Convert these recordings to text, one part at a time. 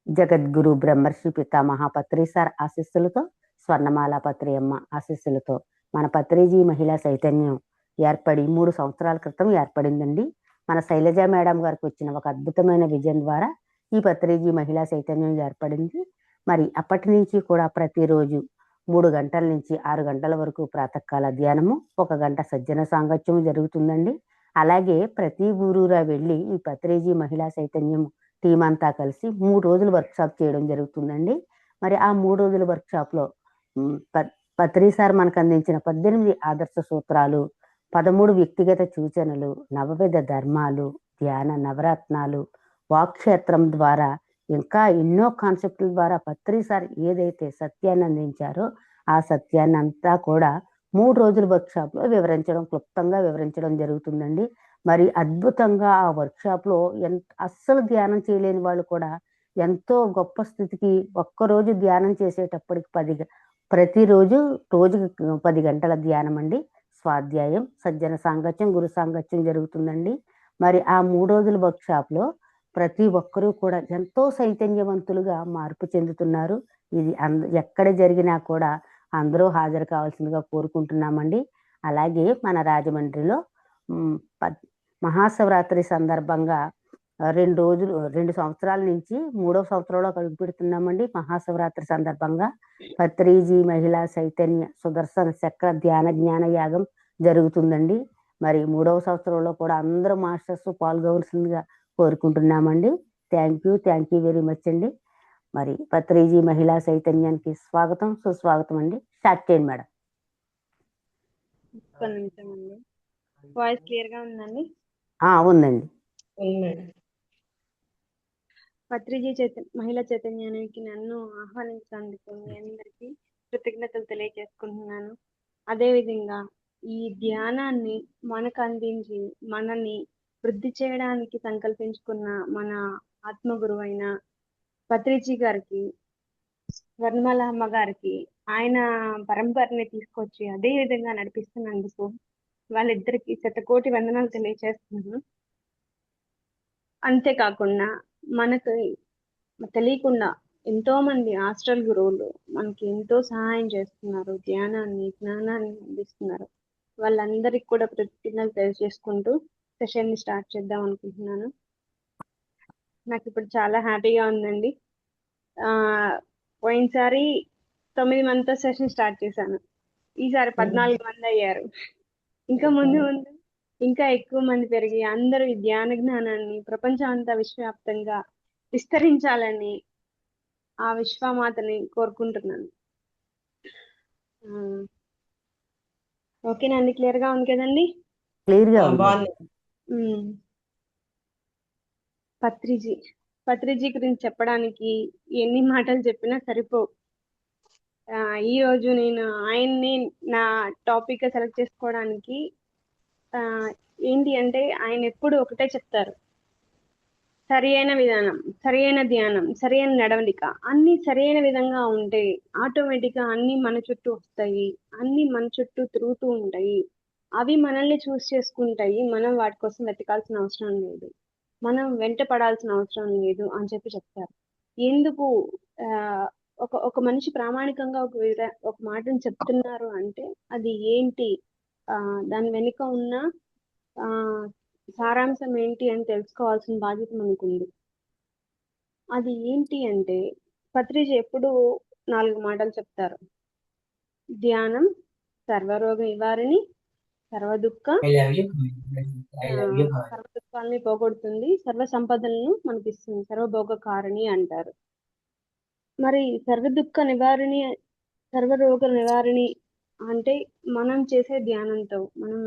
జగద్గురు బ్రహ్మర్షి పితామహ పత్రి సార్ ఆశీస్సులతో, స్వర్ణమాల పత్రి అమ్మ ఆశీస్సులతో మన పత్రిజీ మహిళా చైతన్యం ఏర్పడి 3 సంవత్సరాల క్రితం ఏర్పడిందండి. మన శైలజ మేడం గారికి వచ్చిన ఒక అద్భుతమైన విజన్ ద్వారా ఈ పత్రిజీ మహిళా చైతన్యం ఏర్పడింది. మరి అప్పటి నుంచి కూడా ప్రతిరోజు 3 గంటల నుంచి 6 గంటల వరకు ప్రాతకాల ధ్యానము, 1 గంట సజ్జన సాంగత్యం జరుగుతుందండి. అలాగే ప్రతి ఊరూరా వెళ్ళి ఈ పత్రిజీ మహిళా చైతన్యం టీం అంతా కలిసి 3 రోజులు వర్క్షాప్ చేయడం జరుగుతుందండి. మరి ఆ 3 రోజుల వర్క్షాప్లో పత్రి సార్ మనకు అందించిన 18 ఆదర్శ సూత్రాలు, 13 వ్యక్తిగత సూచనలు, నవవిధ ధర్మాలు, ధ్యాన నవరత్నాలు, వాక్క్షేత్రం ద్వారా ఇంకా ఎన్నో కాన్సెప్ట్ల ద్వారా పత్రి సార్ ఏదైతే సత్యాన్ని అందించారో ఆ సత్యాన్ని అంతా కూడా 3 రోజుల వర్క్షాప్లో క్లుప్తంగా వివరించడం జరుగుతుందండి. మరి అద్భుతంగా ఆ వర్క్షాప్లో అస్సలు ధ్యానం చేయలేని వాళ్ళు కూడా ఎంతో గొప్ప స్థితికి ఒక్కరోజు ధ్యానం చేసేటప్పటికి ప్రతిరోజు రోజుకి 10 గంటల ధ్యానం అండి, స్వాధ్యాయం, సజ్జన సాంగత్యం, గురు సాంగత్యం జరుగుతుందండి. మరి ఆ 3 రోజుల వర్క్షాప్లో ప్రతి ఒక్కరూ కూడా ఎంతో చైతన్యవంతులుగా మార్పు చెందుతున్నారు. ఇది ఎక్కడ జరిగినా కూడా అందరూ హాజరు కావాల్సిందిగా కోరుకుంటున్నామండి. అలాగే మన రాజమండ్రిలో మహాశివరాత్రి సందర్భంగా 2 సంవత్సరాల నుంచి 3వ సంవత్సరంలో అడుగు పెడుతున్నామండి. మహాశివరాత్రి సందర్భంగా పత్రిజీ మహిళా చైతన్య సుదర్శన చక్ర ధ్యాన జ్ఞాన యాగం జరుగుతుందండి. మరి 3వ సంవత్సరంలో కూడా అందరూ మాస్టర్స్ పాల్గొవలసిందిగా కోరుకుంటున్నామండి. థ్యాంక్ యూ వెరీ మచ్ అండి. మరి పత్రిజీ మహిళా చైతన్యానికి స్వాగతం, సుస్వాగతం అండి. స్టార్ట్ చేయండి మేడం. వాయిస్ క్లియర్ గా ఉందండి? ఉందండి. పత్రిజీ మహిళా చైతన్యానికి నన్ను ఆహ్వానించినందుకు మీ అందరికీ కృతజ్ఞతలు తెలియజేసుకుంటున్నాను. అదేవిధంగా ఈ ధ్యానాన్ని మనకు అందించి మనని వృద్ధి చేయడానికి సంకల్పించుకున్న మన ఆత్మగురువు అయిన పత్రిజీ గారికి, వర్ణమాల అమ్మ గారికి ఆయన పరంపరని తీసుకొచ్చి అదే విధంగా నడిపిస్తున్నందుకు వాళ్ళిద్దరికి శతకోటి వందనాలు తెలియజేస్తున్నాను. అంతేకాకుండా మనకు తెలియకుండా ఎంతో మంది ఆస్ట్రల్ గురువులు మనకి ఎంతో సహాయం చేస్తున్నారు, ధ్యానాన్ని, జ్ఞానాన్ని అందిస్తున్నారు. వాళ్ళందరికి కూడా కృతజ్ఞతలు తెలియజేసుకుంటూ సెషన్ ని స్టార్ట్ చేద్దాం అనుకుంటున్నాను. నాకు ఇప్పుడు చాలా హ్యాపీగా ఉందండి. పోయినసారి 9 మందితో సెషన్ స్టార్ట్ చేశాను, ఈసారి 14 మంది అయ్యారు. ఇంకా ముందు ఇంకా ఎక్కువ మంది పెరిగి అందరూ ఈ ధ్యాన జ్ఞానాన్ని ప్రపంచం అంతా విశ్వవ్యాప్తంగా విస్తరించాలని ఆ విశ్వమాతని కోరుకుంటున్నాను. ఓకేనండి, క్లియర్ గా ఉంది కదండి? క్లియర్ గా ఉంది. పత్రిజీ గురించి చెప్పడానికి ఎన్ని మాటలు చెప్పినా సరిపో. ఈ రోజు నేను ఆయన్ని నా టాపిక్ గా సెలెక్ట్ చేసుకోవడానికి ఏంటి అంటే, ఆయన ఎప్పుడు ఒకటే చెప్తారు, సరి అయిన విధానం, సరి అయిన ధ్యానం, సరి అయిన నడవడిక, అన్ని సరైన విధంగా ఉంటే ఆటోమేటిక్ గా అన్ని మన చుట్టూ వస్తాయి, అన్ని మన చుట్టూ తిరుగుతూ ఉంటాయి, అవి మనల్ని చూస్ చేసుకుంటాయి, మనం వాటి కోసం వెతకాల్సిన అవసరం లేదు, మనం వెంట పడాల్సిన అవసరం లేదు అని చెప్తారు. ఎందుకు ఒక మనిషి ప్రామాణికంగా ఒక మాటను చెప్తున్నారు అంటే అది ఏంటి, దాని వెనుక ఉన్న సారాంశం ఏంటి అని తెలుసుకోవాల్సిన బాధ్యత మనకుంది. అది ఏంటి అంటే, పత్రిజీ ఎప్పుడు 4 మాటలు చెప్తారు. ధ్యానం సర్వరోగ నివారిణి, సర్వ దుఃఖాలని పోగొడుతుంది, సర్వ సంపదలను మనకిస్తుంది, సర్వభోగ కారణి అంటారు. మరి సర్వ దుఃఖ నివారిణి, సర్వరోగ నివారిణి అంటే మనం చేసే ధ్యానంతో, మనం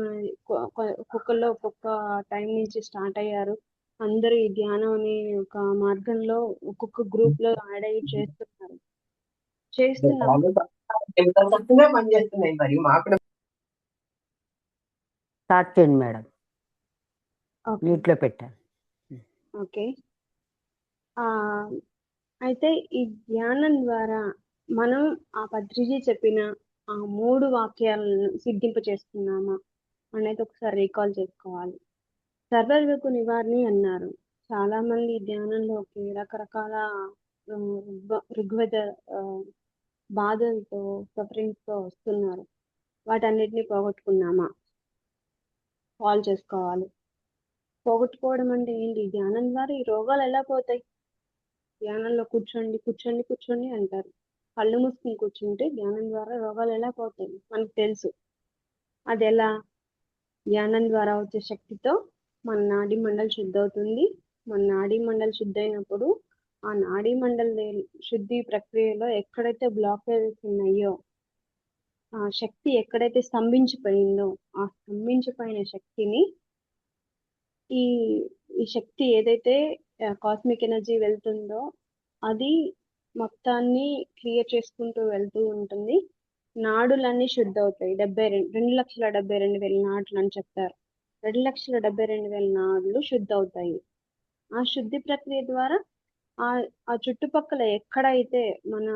ఒక్కొక్కళ్ళు ఒక్కొక్క టైం నుంచి స్టార్ట్ అయ్యారు, అందరూ ఈ ధ్యానం అనే ఒక మార్గంలో ఒక్కొక్క గ్రూప్ లో యాడ్ అయ్యి చేస్తున్నారు. స్టార్ట్ చేయండి మేడం. నీటిలో పెట్టాను. ఓకే. అయితే ఈ ధ్యానం ద్వారా మనం ఆ పత్రిజీ చెప్పిన ఆ 3 వాక్యాలను సిద్ధింప చేస్తున్నామా అనేది ఒకసారి రీకాల్ చేసుకోవాలి. సర్వరోగ నివారణి అన్నారు. చాలా మంది ధ్యానంలోకి రకరకాల ఋగ్వేద ఆ, బాధలతో సఫరింగ్స్ తో వస్తున్నారు. వాటన్నిటిని పోగొట్టుకున్నామా? సాల్వ్ చేసుకోవాలి. పోగొట్టుకోవడం అంటే ఏంటి? ధ్యానం ద్వారా ఈ రోగాలు ఎలా పోతాయి? ధ్యానంలో కూర్చోండి కూర్చోండి కూర్చోండి అంటారు. కళ్ళు మూసుకుని కూర్చుంటే ధ్యానం ద్వారా రోగాలు ఎలా పోతాయి మనకు తెలుసు. అది ఎలా? ధ్యానం ద్వారా వచ్చే శక్తితో మన నాడీ మండలి శుద్ధి అవుతుంది. మన నాడీ మండలి శుద్ధి అయినప్పుడు ఆ నాడీ మండలి శుద్ధి ప్రక్రియలో ఎక్కడైతే బ్లాకేజెస్ ఉన్నాయో, ఆ శక్తి ఎక్కడైతే స్తంభించిపోయిందో, ఆ స్తంభించిపోయిన శక్తిని ఈ ఈ శక్తి ఏదైతే కాస్మిక్ ఎనర్జీ వెళ్తుందో అది మొత్తాన్ని క్లియర్ చేసుకుంటూ వెళ్తూ ఉంటుంది. నాడులన్నీ శుద్ధి అవుతాయి. 2,72,2,000 నాడులు అని చెప్తారు. 2,72,2,000 నాడులు శుద్ధి అవుతాయి. ఆ శుద్ధి ప్రక్రియ ద్వారా ఆ ఆ చుట్టుపక్కల ఎక్కడైతే మన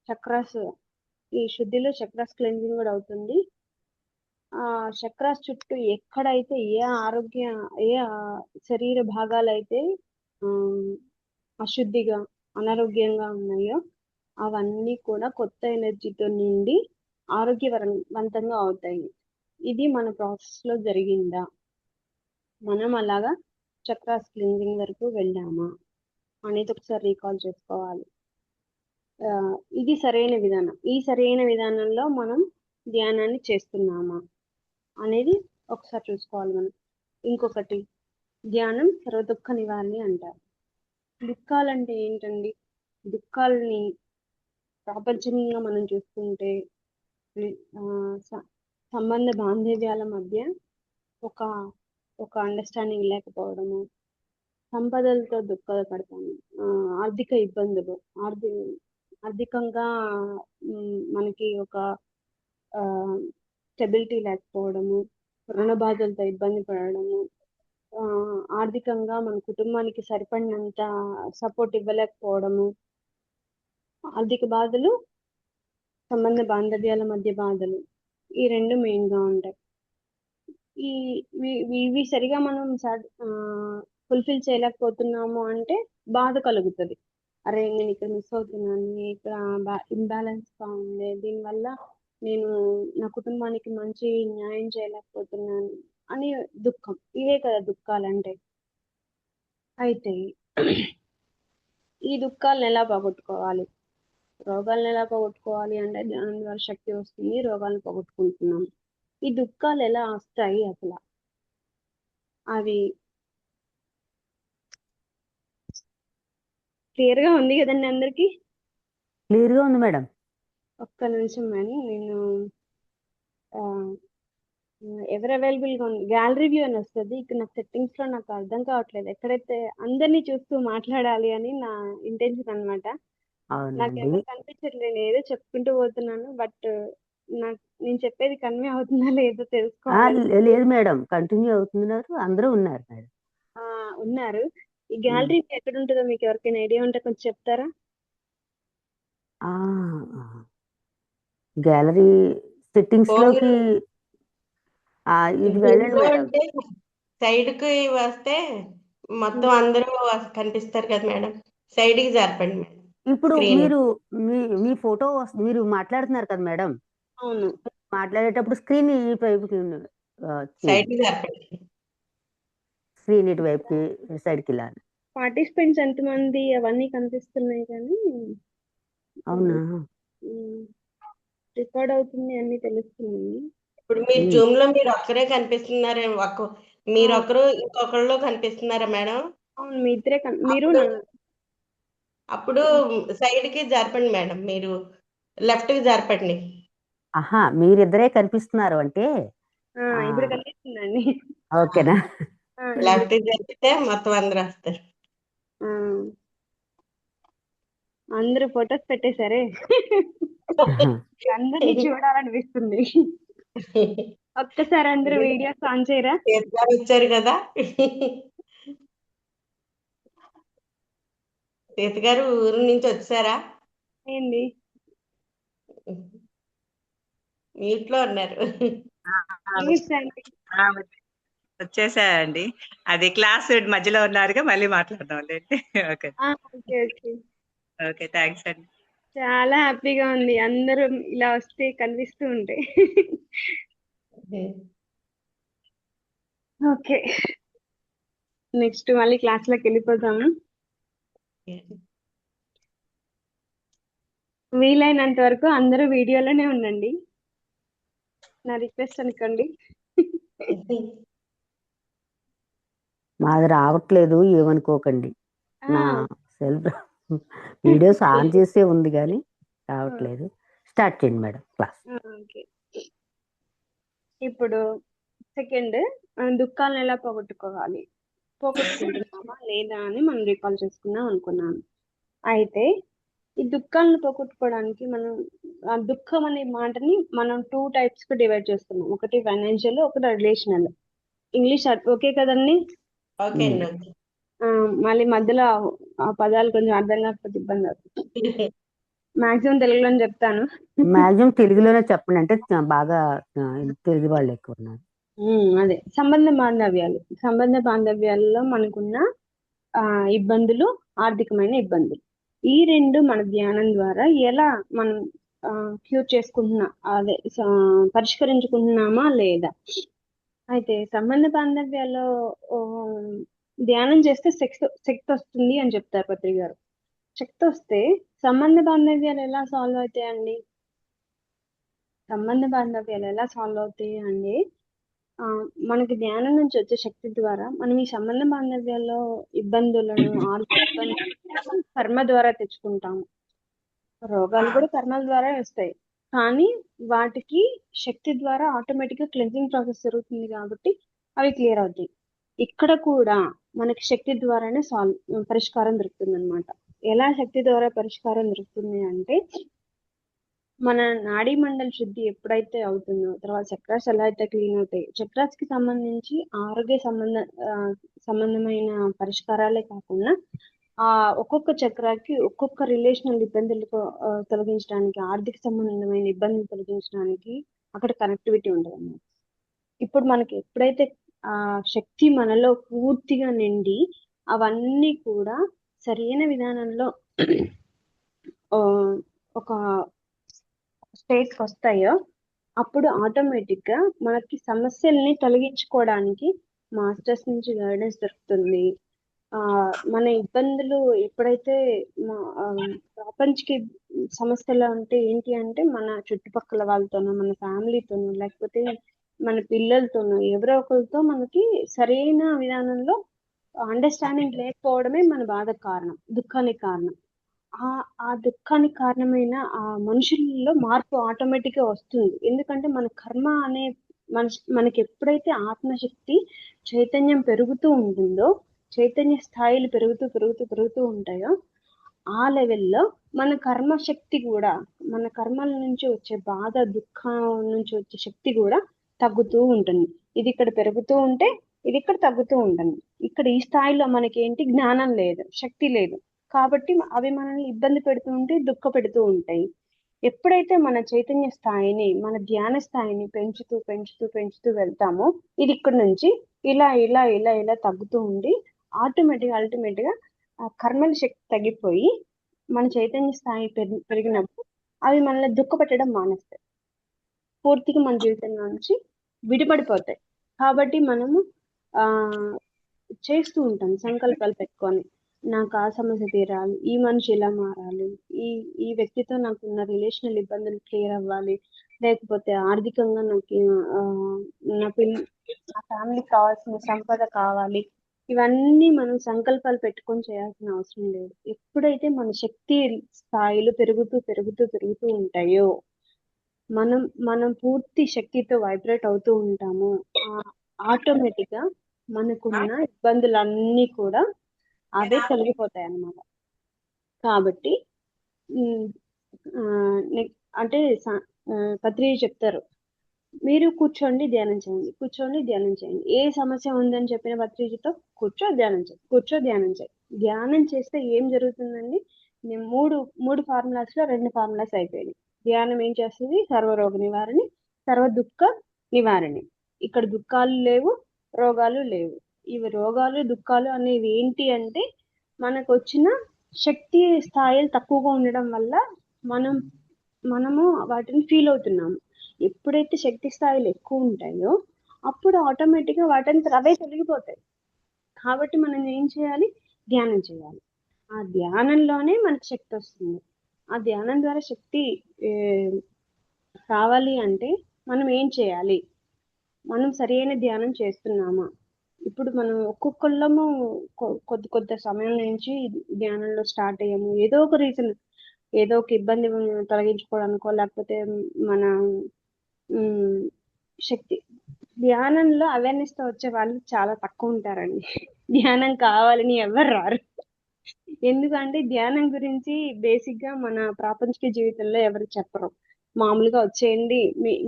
చక్రాస్, ఈ శుద్ధిలో చక్రాస్ క్లెన్జింగ్ కూడా అవుతుంది. ఆ చక్రాస్ చుట్టూ ఎక్కడైతే ఏ శరీర భాగాలైతే ఆమ్, అశుద్ధిగా అనారోగ్యంగా ఉన్నాయో అవన్నీ కూడా కొత్త ఎనర్జీతో నిండి ఆరోగ్యవంతంగా అవుతాయి. ఇది మన ప్రాసెస్ లో జరిగిందా? మనం అలాగా చక్రాస్ క్లీన్జింగ్ వరకు వెళ్ళామా అనేది ఒకసారి రీకాల్ చేసుకోవాలి. ఆ, ఇది సరైన విధానం. ఈ సరైన విధానంలో మనం ధ్యానాన్ని చేస్తున్నామా అనేది ఒకసారి చూసుకోవాలి మనం. ఇంకొకటి, ధ్యానం సర్వదుఃఖ నివారణి అంటారు. దుఃఖాలంటే ఏంటండి? దుఃఖాలని ప్రాపంచికంగా మనం చూసుకుంటే ఆ, స- సంబంధ బాంధవ్యాల మధ్య ఒక ఒక అండర్స్టాండింగ్ లేకపోవడము, సంపదలతో దుఃఖపడతాము, ఆర్థిక ఇబ్బందులు, ఆర్థికంగా మనకి ఒక స్టెబిలిటీ లేకపోవడము, రుణ బాధలతో ఇబ్బంది పడడము, ఆ, ఆర్థికంగా మన కుటుంబానికి సరిపడినంత సపోర్ట్ ఇవ్వలేకపోవడము, ఆర్థిక బాధలు, సంబంధ బాంధవ్యాల మధ్య బాధలు, ఈ రెండు మెయిన్ గా ఉంటాయి. ఈ ఇవి సరిగా మనం ఫుల్ఫిల్ చేయలేకపోతున్నాము అంటే బాధ కలుగుతుంది. అరే నేను ఇక్కడ మిస్ అవుతున్నాను, ఇక్కడ ఇంబ్యాలెన్స్ గా ఉంది, దీనివల్ల నేను నా కుటుంబానికి మంచి న్యాయం చేయలేకపోతున్నాను అని దుఃఖం. ఇవే కదా దుఃఖాలంటే. అయితే ఈ దుఃఖాలను ఎలా పోగొట్టుకోవాలి? రోగాలను ఎలా పోగొట్టుకోవాలి అంటే ధ్యానం ద్వారా శక్తి వస్తుంది, రోగాలను పోగొట్టుకుంటున్నాం. ఈ దుఃఖాలు ఎలా వస్తాయి అసలు? అవి క్లియర్ గా ఉంది కదండి అందరికి? క్లియర్ గా ఉంది మేడం. ఒక్క నిమిషం మేడం, నేను ఎవరు అవైలబుల్ గా ఉంది, గ్యాలరీ వ్యూ అని వస్తుంది ఇక్కడ. నాకు సెట్టింగ్స్ లో నాకు అర్థం కావట్లేదు ఎక్కడైతే అందరినీ చూస్తూ మాట్లాడాలి అని నా ఇంటెన్షన్ అన్నమాట. నాకు అవునండి. ఎవరు కనిపించట్లేదు, ఏదో చెప్పుకుంటూ పోతున్నాను. బట్ నాకు నేను చెప్పేది కన్వే అవుతుందా లేదో తెలుసుకోవాలని. లేదు మేడం, కంటిన్యూ అవుతున్నారు, అందరూ ఉన్నారు మేడం. ఉన్నారు. ఈ గ్యాలరీ ఎక్కడ ఉంటుందో మీకు ఎవరికైనా ఐడియా ఉంటే కొంచెం చెప్తారా? గ్యాలరీ సెట్టింగ్స్ ఫోన్ లోకి ఇది వెళ్ళండి లో మేడం. ఉంటే సైడ్ కి వస్తే మొత్తం అందరూ కనిపిస్తారు కదా మేడం. సైడ్ కి జరపండి మేడం. ఇప్పుడు స్క్రీన్ మీరు మీ ఫోటో మీరు మాట్లాడుతున్నారు కదా మేడం, అవును. మాట్లాడేటప్పుడు స్క్రీన్ ఈ వైపుకి సైడ్ చేయండి. కి జరపండి. స్క్రీన్ ఇటు వైపుకి సైడ్కి వెళ్ళాలి. పార్టిసిపెంట్స్ ఎంతమంది అవన్నీ కనిపిస్తున్నాయి కానీ అవునా? రికార్డ్ అవుతుంది అన్ని తెలుస్తున్నాయి. ఇప్పుడు మీరు జూమ్ లో మీరు ఒక్కరే కనిపిస్తున్నారా? మీరు ఆ, ఒక్కరు ఇంకొకళ్ళు కనిపిస్తున్నారా మేడం? అవును, మీ ఇద్దరే మీరు అప్పుడు అప్పుడు సైడ్ కి జరపండి మేడం. మీరు లెఫ్ట్ కి జరపండి. ఆహా, మీరిద్దరే కనిపిస్తున్నారు అంటే ఇప్పుడు కనిపిస్తుందండి. ఓకేనా? లెఫ్ట్ కి జరిపితే మొత్తం అందరూ వస్తారు. ఆ, అందరూ ఫొటోస్ పెట్టేశారే. అందరినీ చూడాలనిపిస్తుంది. ఒక్కసారి అందరూ వీడియోస్ ఆన్ చేయరా? సీత గారు వచ్చారు కదా. సీత గారు ఊరు నుంచి వచ్చారా? ఏంది? మ్యూట్ లో ఉన్నారు. చూపిస్తాండి. వచ్చేసాయండి. అది క్లాస్ మధ్యలో ఉన్నారుగా, మళ్ళీ మాట్లాడదాం లేండి. Okay. Okay okay. Okay, thanks అండి. చాలా హ్యాపీగా ఉంది, అందరూ ఇలా వస్తే కనిపిస్తూ ఉంటే. ఓకే, నెక్స్ట్ మళ్ళీ క్లాస్ లోకి వెళ్ళిపోతాము. వీలైనంత వరకు అందరూ వీడియోలోనే ఉండండి, నా రిక్వెస్ట్ అనుకోండి. మాది రావట్లేదు ఏమనుకోకండి. ఆ, నా సెల్ఫ్ వీడియోస్ ఆన్ చేసే ఉంది కానీ రావట్లేదు. స్టార్ట్ చేయండి మేడం క్లాస్. ఓకే. ఇప్పుడు సెకండ్, దుఃఖాలను ఎలా పోగొట్టుకుంటున్నామా లేదా అని మనం రికాల్ చేసుకుందాం అనుకున్నాను. అయితే ఈ దుఃఖాలను పోగొట్టుకోవడానికి మనం ఆ దుఃఖం అనే మాటని మనం 2 టైప్స్ కి డివైడ్ చేస్తున్నాం. ఒకటి ఫైనాన్షియల్, ఒకటి రిలేషనల్. ఇంగ్లీష్ ఓకే కదండి? ఓకే అండి, ఓకే. మళ్ళీ మధ్యలో ఆ పదాలు కొంచెం అర్థం కాకపోతే ఇబ్బంది అవుతుంది. మాక్సిమం తెలుగులోనే చెప్తాను. మాక్సిమం తెలుగులోనే చెప్పండి, అంటే బాగా తెలుగు వాళ్ళు ఎక్కువ ఉన్నారు. అదే సంబంధ బాంధవ్యాలలో మనకున్న ఇబ్బందులు, ఆర్థికమైన ఇబ్బందులు, ఈ రెండు మన ధ్యానం ద్వారా ఎలా మనం క్యూర్ చేసుకుంటున్నా, అదే పరిష్కరించుకుంటున్నామా లేదా. అయితే సంబంధ బాంధవ్యాల్లో ధ్యానం చేస్తే శక్తి వస్తుంది అని చెప్తారు పత్రి గారు. శక్తి వస్తే సంబంధ బాంధవ్యాలు ఎలా సాల్వ్ అవుతాయండి? సంబంధ బాంధవ్యాలు ఎలా సాల్వ్ అవుతాయి అండి? మనకి ధ్యానం నుంచి వచ్చే శక్తి ద్వారా మనం ఈ సంబంధ బాంధవ్యాల్లో ఇబ్బందులను, ఆర్థిక ఇబ్బందులను కర్మ ద్వారా తెచ్చుకుంటాము. రోగాలు కూడా కర్మల ద్వారా వస్తాయి, కానీ వాటికి శక్తి ద్వారా ఆటోమేటిక్ గా క్లెన్జింగ్ ప్రాసెస్ జరుగుతుంది కాబట్టి అవి క్లియర్ అవుతాయి. ఇక్కడ కూడా మనకి శక్తి ద్వారానే పరిష్కారం దొరుకుతుంది అనమాట. ఎలా శక్తి ద్వారా పరిష్కారం దొరుకుతుంది అంటే, మన నాడీ మండలి శుద్ధి ఎప్పుడైతే అవుతుందో, తర్వాత చక్రాస్ ఎలా అయితే క్లీన్ అవుతాయి, చక్రాస్ కి సంబంధించి ఆరోగ్య సంబంధమైన పరిష్కారాలే కాకుండా ఒక్కొక్క చక్రాకి ఒక్కొక్క రిలేషనల్ ఇబ్బందులు తొలగించడానికి, ఆర్థిక సంబంధమైన ఇబ్బందులు తొలగించడానికి అక్కడ కనెక్టివిటీ ఉంటుంది అన్నమాట. ఇప్పుడు మనకి ఎప్పుడైతే ఆ శక్తి మనలో పూర్తిగా నిండి అవన్నీ కూడా సరైన విధానంలో ఒక స్టేట్కి వస్తాయో, అప్పుడు ఆటోమేటిక్ గా మనకి సమస్యల్ని తొలగించుకోవడానికి మాస్టర్స్ నుంచి గైడెన్స్ దొరుకుతుంది. మన ఇబ్బందులు ఎప్పుడైతే ప్రపంచకి సమస్యలు అంటే ఏంటి అంటే, మన చుట్టుపక్కల వాళ్ళతోనో, మన ఫ్యామిలీతోనో, లేకపోతే మన పిల్లలతోనో, ఎవరో ఒకరితో మనకి సరైన విధానంలో అండర్స్టాండింగ్ లేకపోవడమే మన బాధకు కారణం, దుఃఖానికి కారణం. ఆ దుఃఖానికి కారణమైన ఆ మనుషుల్లో మార్పు ఆటోమేటిక్ గా వస్తుంది. ఎందుకంటే మన కర్మ అనే మనకి ఎప్పుడైతే ఆత్మశక్తి చైతన్యం పెరుగుతూ ఉంటుందో, చైతన్య స్థాయిలు పెరుగుతూ ఉంటాయో, ఆ లెవెల్లో మన కర్మశక్తి కూడా, మన కర్మల నుంచి వచ్చే బాధ, దుఃఖం నుంచి వచ్చే శక్తి కూడా తగ్గుతూ ఉంటుంది. ఇది ఇక్కడ పెరుగుతూ ఉంటే ఇది ఇక్కడ తగ్గుతూ ఉంటుంది. ఇక్కడ ఈ స్థాయిలో మనకి ఏంటి, జ్ఞానం లేదు, శక్తి లేదు, కాబట్టి అవి మనల్ని ఇబ్బంది పెడుతూ ఉంటే, దుఃఖ పెడుతూ ఉంటాయి. ఎప్పుడైతే మన చైతన్య స్థాయిని, మన ధ్యాన స్థాయిని పెంచుతూ వెళ్తామో, ఇది ఇక్కడ నుంచి ఇలా ఇలా ఇలా ఇలా తగ్గుతూ ఉండి అల్టిమేట్ గా ఆ కర్మల శక్తి తగ్గిపోయి మన చైతన్య స్థాయి పెరిగినప్పుడు అవి మనల్ని దుఃఖపెట్టడం మానేస్తాయి, పూర్తిగా మన జీవితంలో నుంచి విడిపడిపోతాయి. కాబట్టి మనము చేస్తూ ఉంటాం సంకల్పాలు పెట్టుకొని, నాకు ఆ సమస్య తీరాలి, ఈ మనిషి ఇలా మారాలి, ఈ వ్యక్తితో నాకున్న రిలేషనల్ ఇబ్బందులు క్లియర్ అవ్వాలి, లేకపోతే ఆర్థికంగా నాకు నా ఫ్యామిలీకి కావాల్సిన సంపద కావాలి. ఇవన్నీ మనం సంకల్పాలు పెట్టుకొని చేయాల్సిన అవసరం లేదు. ఎప్పుడైతే మన శక్తి స్థాయిలు పెరుగుతూ ఉంటాయో, మనం పూర్తి శక్తితో వైబ్రేట్ అవుతూ ఉంటామో, ఆటోమేటిక్ గా మనకున్న ఇబ్బందులన్నీ కూడా అవే తొలగిపోతాయి అన్నమాట. కాబట్టి అంటే పత్రి చేప్తారు, మీరు కూర్చోండి ధ్యానం చేయండి. ఏ సమస్య ఉందని చెప్పిన పత్రిజతో కూర్చో ధ్యానం చేయి. ధ్యానం చేస్తే ఏం జరుగుతుందండి? మూడు ఫార్ములాస్ లో 2 ఫార్ములాస్ అయిపోయాయి. ధ్యానం ఏం చేస్తుంది? సర్వరోగ నివారణి, సర్వ దుఃఖ నివారణి. ఇక్కడ దుఃఖాలు లేవు, రోగాలు లేవు. ఇవి రోగాలు, దుఃఖాలు అనేవి ఏంటి అంటే, మనకు వచ్చిన శక్తి స్థాయిలు తక్కువగా ఉండడం వల్ల మనము వాటిని ఫీల్ అవుతున్నాము. ఎప్పుడైతే శక్తి స్థాయిలు ఎక్కువ ఉంటాయో అప్పుడు ఆటోమేటిక్గా వాటిని అవే తొలగిపోతాయి. కాబట్టి మనం ఏం చేయాలి? ధ్యానం చేయాలి. ఆ ధ్యానంలోనే మనకు శక్తి వస్తుంది. ఆ ధ్యానం ద్వారా శక్తి కావాలి అంటే మనం ఏం చేయాలి? మనం సరైన ధ్యానం చేస్తున్నామా? ఇప్పుడు మనం ఒక్కొక్కళ్ళము కొద్ది సమయం నుంచి ధ్యానంలో స్టార్ట్ అయ్యాము. ఏదో ఒక రీజన్, ఏదో ఒక ఇబ్బంది తొలగించుకోవడానికో, లేకపోతే మన శక్తి ధ్యానంలో అవేర్నెస్ తో వచ్చే వాళ్ళు చాలా తక్కువ ఉంటారండి. ధ్యానం కావాలని ఎవరు రారు. ఎందుకంటే ధ్యానం గురించి బేసిక్ గా మన ప్రాపంచిక జీవితంలో ఎవరు చెప్పరు. మామూలుగా వచ్చేయండి,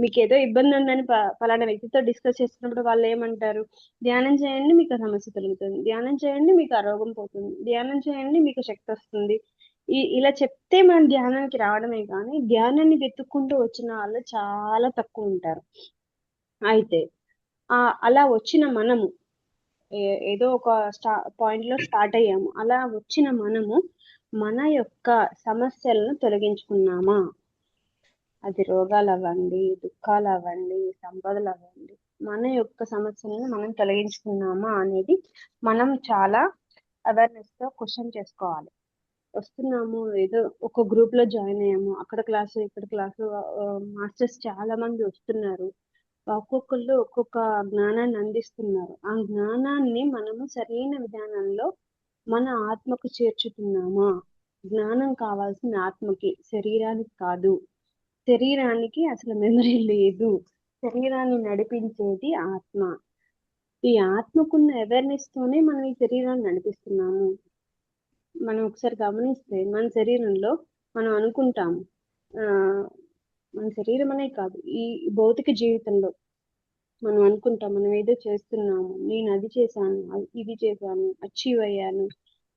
మీకు ఏదో ఇబ్బంది ఉందని పలానా వ్యక్తితో డిస్కస్ చేస్తున్నప్పుడు వాళ్ళు ఏమంటారు? ధ్యానం చేయండి, మీకు ఆ సమస్య తొలుగుతుంది. ధ్యానం చేయండి, మీకు ఆ రోగం పోతుంది. ధ్యానం చేయండి, మీకు శక్తి వస్తుంది. ఇలా చెప్తే మనం ధ్యానానికి రావడమే కానీ ధ్యానాన్ని వెతుక్కుంటూ వచ్చిన వాళ్ళు చాలా తక్కువ ఉంటారు. అయితే అలా వచ్చిన మనము ఏదో ఒక పాయింట్ లో స్టార్ట్ అయ్యాము. అలా వచ్చిన మనము మన యొక్క సమస్యలను తొలగించుకున్నామా? అది రోగాలు అవ్వండి, దుఃఖాలు అవ్వండి, సంపదలు అవ్వండి, మన యొక్క సమస్యలను మనం తొలగించుకున్నామా అనేది మనం చాలా అవేర్నెస్ తో క్వశ్చన్ చేసుకోవాలి. వస్తున్నాము, ఏదో ఒక గ్రూప్ లో జాయిన్ అయ్యాము, అక్కడ క్లాసు ఇక్కడ క్లాసు, మాస్టర్స్ చాలా మంది వస్తున్నారు, ఒక్కొక్కళ్ళు ఒక్కొక్క జ్ఞానాన్ని అందిస్తున్నారు. ఆ జ్ఞానాన్ని మనము సరైన విధానంలో మన ఆత్మకు చేర్చుతున్నామా? జ్ఞానం కావాల్సిన ఆత్మకి, శరీరానికి కాదు. శరీరానికి అసలు మెమరీ లేదు. శరీరాన్ని నడిపించేది ఆత్మ. ఈ ఆత్మకున్న అవేర్నెస్ తోనే మనం ఈ శరీరాన్ని నడిపిస్తున్నాము. మనం ఒకసారి గమనిస్తే మన శరీరంలో మనం అనుకుంటాము, మన శరీరం అనే కాదు, ఈ భౌతిక జీవితంలో మనం అనుకుంటాం మనం ఏదో చేస్తున్నాము, నేను అది చేశాను, ఇది చేశాను, అచీవ్ అయ్యాను,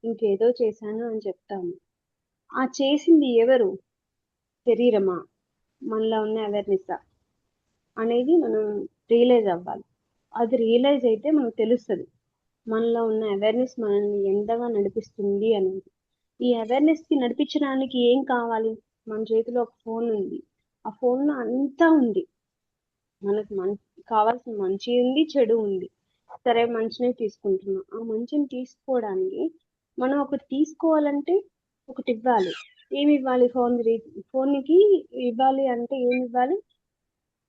ఇంకేదో చేశాను అని చెప్తాము. ఆ చేసింది ఎవరు? శరీరమా, మనలో ఉన్న అవేర్నెస్ అనేది మనం రియలైజ్ అవ్వాలి. అది రియలైజ్ అయితే మనకు తెలుస్తుంది మనలో ఉన్న అవేర్నెస్ మనల్ని ఎంతగా నడిపిస్తుంది అనేది. ఈ అవేర్నెస్ కి నడిపించడానికి ఏం కావాలి? మన చేతిలో ఒక ఫోన్ ఉంది, ఆ ఫోన్ లో అంతా ఉంది. మనకు కావాల్సిన మంచి ఉంది, చెడు ఉంది. సరే, మంచినే తీసుకుంటున్నాం. ఆ మంచిని తీసుకోవడానికి మనం ఒకటి తీసుకోవాలంటే ఒకటి ఇవ్వాలి. ఏమి ఇవ్వాలి? ఫోన్కి ఇవ్వాలి అంటే ఏమి ఇవ్వాలి?